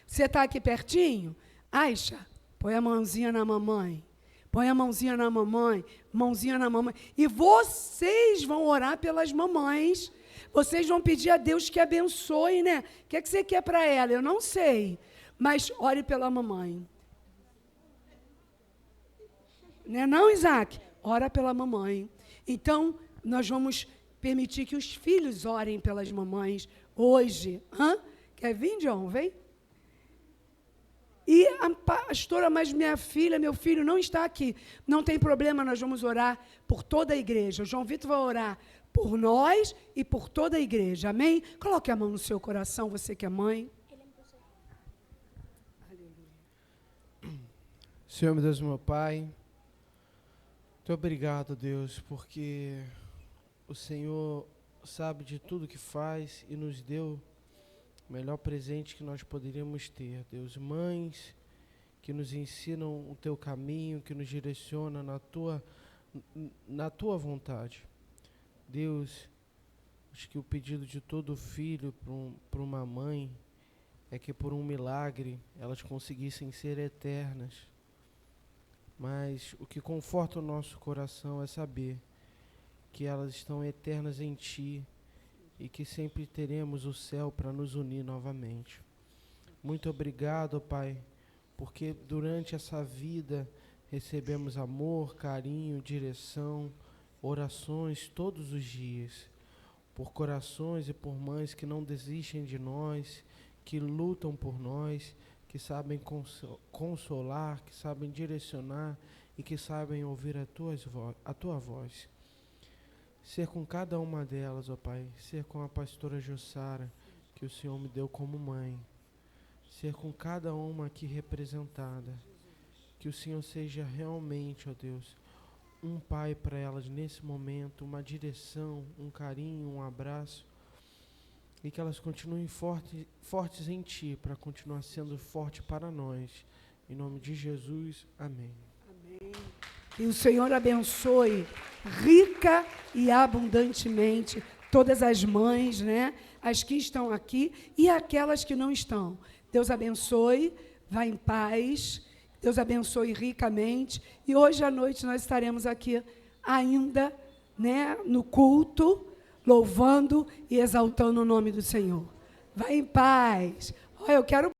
Você está aqui pertinho? Aisha, põe a mãozinha na mamãe. Põe a mãozinha na mamãe, mãozinha na mamãe. E vocês vão orar pelas mamães. Vocês vão pedir a Deus que abençoe, né? O que é que você quer para ela? Eu não sei. Mas ore pela mamãe. Não é não, Isaac? Ora pela mamãe. Então, nós vamos permitir que os filhos orem pelas mamães hoje. Quer vir, John? Vem. E a pastora, mas minha filha, meu filho não está aqui. Não tem problema, nós vamos orar por toda a igreja. O João Vitor vai orar por nós e por toda a igreja. Amém? Coloque a mão no seu coração, você que é mãe. Senhor, meu Deus, meu Pai, muito obrigado, Deus, porque o Senhor sabe de tudo que faz e nos deu o melhor presente que nós poderíamos ter, Deus. Mães que nos ensinam o Teu caminho, que nos direcionam na Tua vontade. Deus, acho que o pedido de todo filho para uma mãe é que por um milagre elas conseguissem ser eternas. Mas o que conforta o nosso coração é saber que elas estão eternas em Ti e que sempre teremos o céu para nos unir novamente. Muito obrigado, Pai, porque durante essa vida recebemos amor, carinho, direção, orações todos os dias, por corações e por mães que não desistem de nós, que lutam por nós, que sabem consolar, que sabem direcionar e que sabem ouvir a Tua voz. Ser com cada uma delas, ó Pai, ser com a pastora Jussara, que o Senhor me deu como mãe, ser com cada uma aqui representada, que o Senhor seja realmente, ó Deus, um pai para elas nesse momento, uma direção, um carinho, um abraço, e que elas continuem fortes em Ti, para continuar sendo forte para nós. Em nome de Jesus, amém. Amém. Que o Senhor abençoe rica e abundantemente todas as mães, né? As que estão aqui e aquelas que não estão. Deus abençoe, vá em paz, Deus abençoe ricamente. E hoje à noite nós estaremos aqui ainda, né, no culto, louvando e exaltando o nome do Senhor. Vá em paz. Eu quero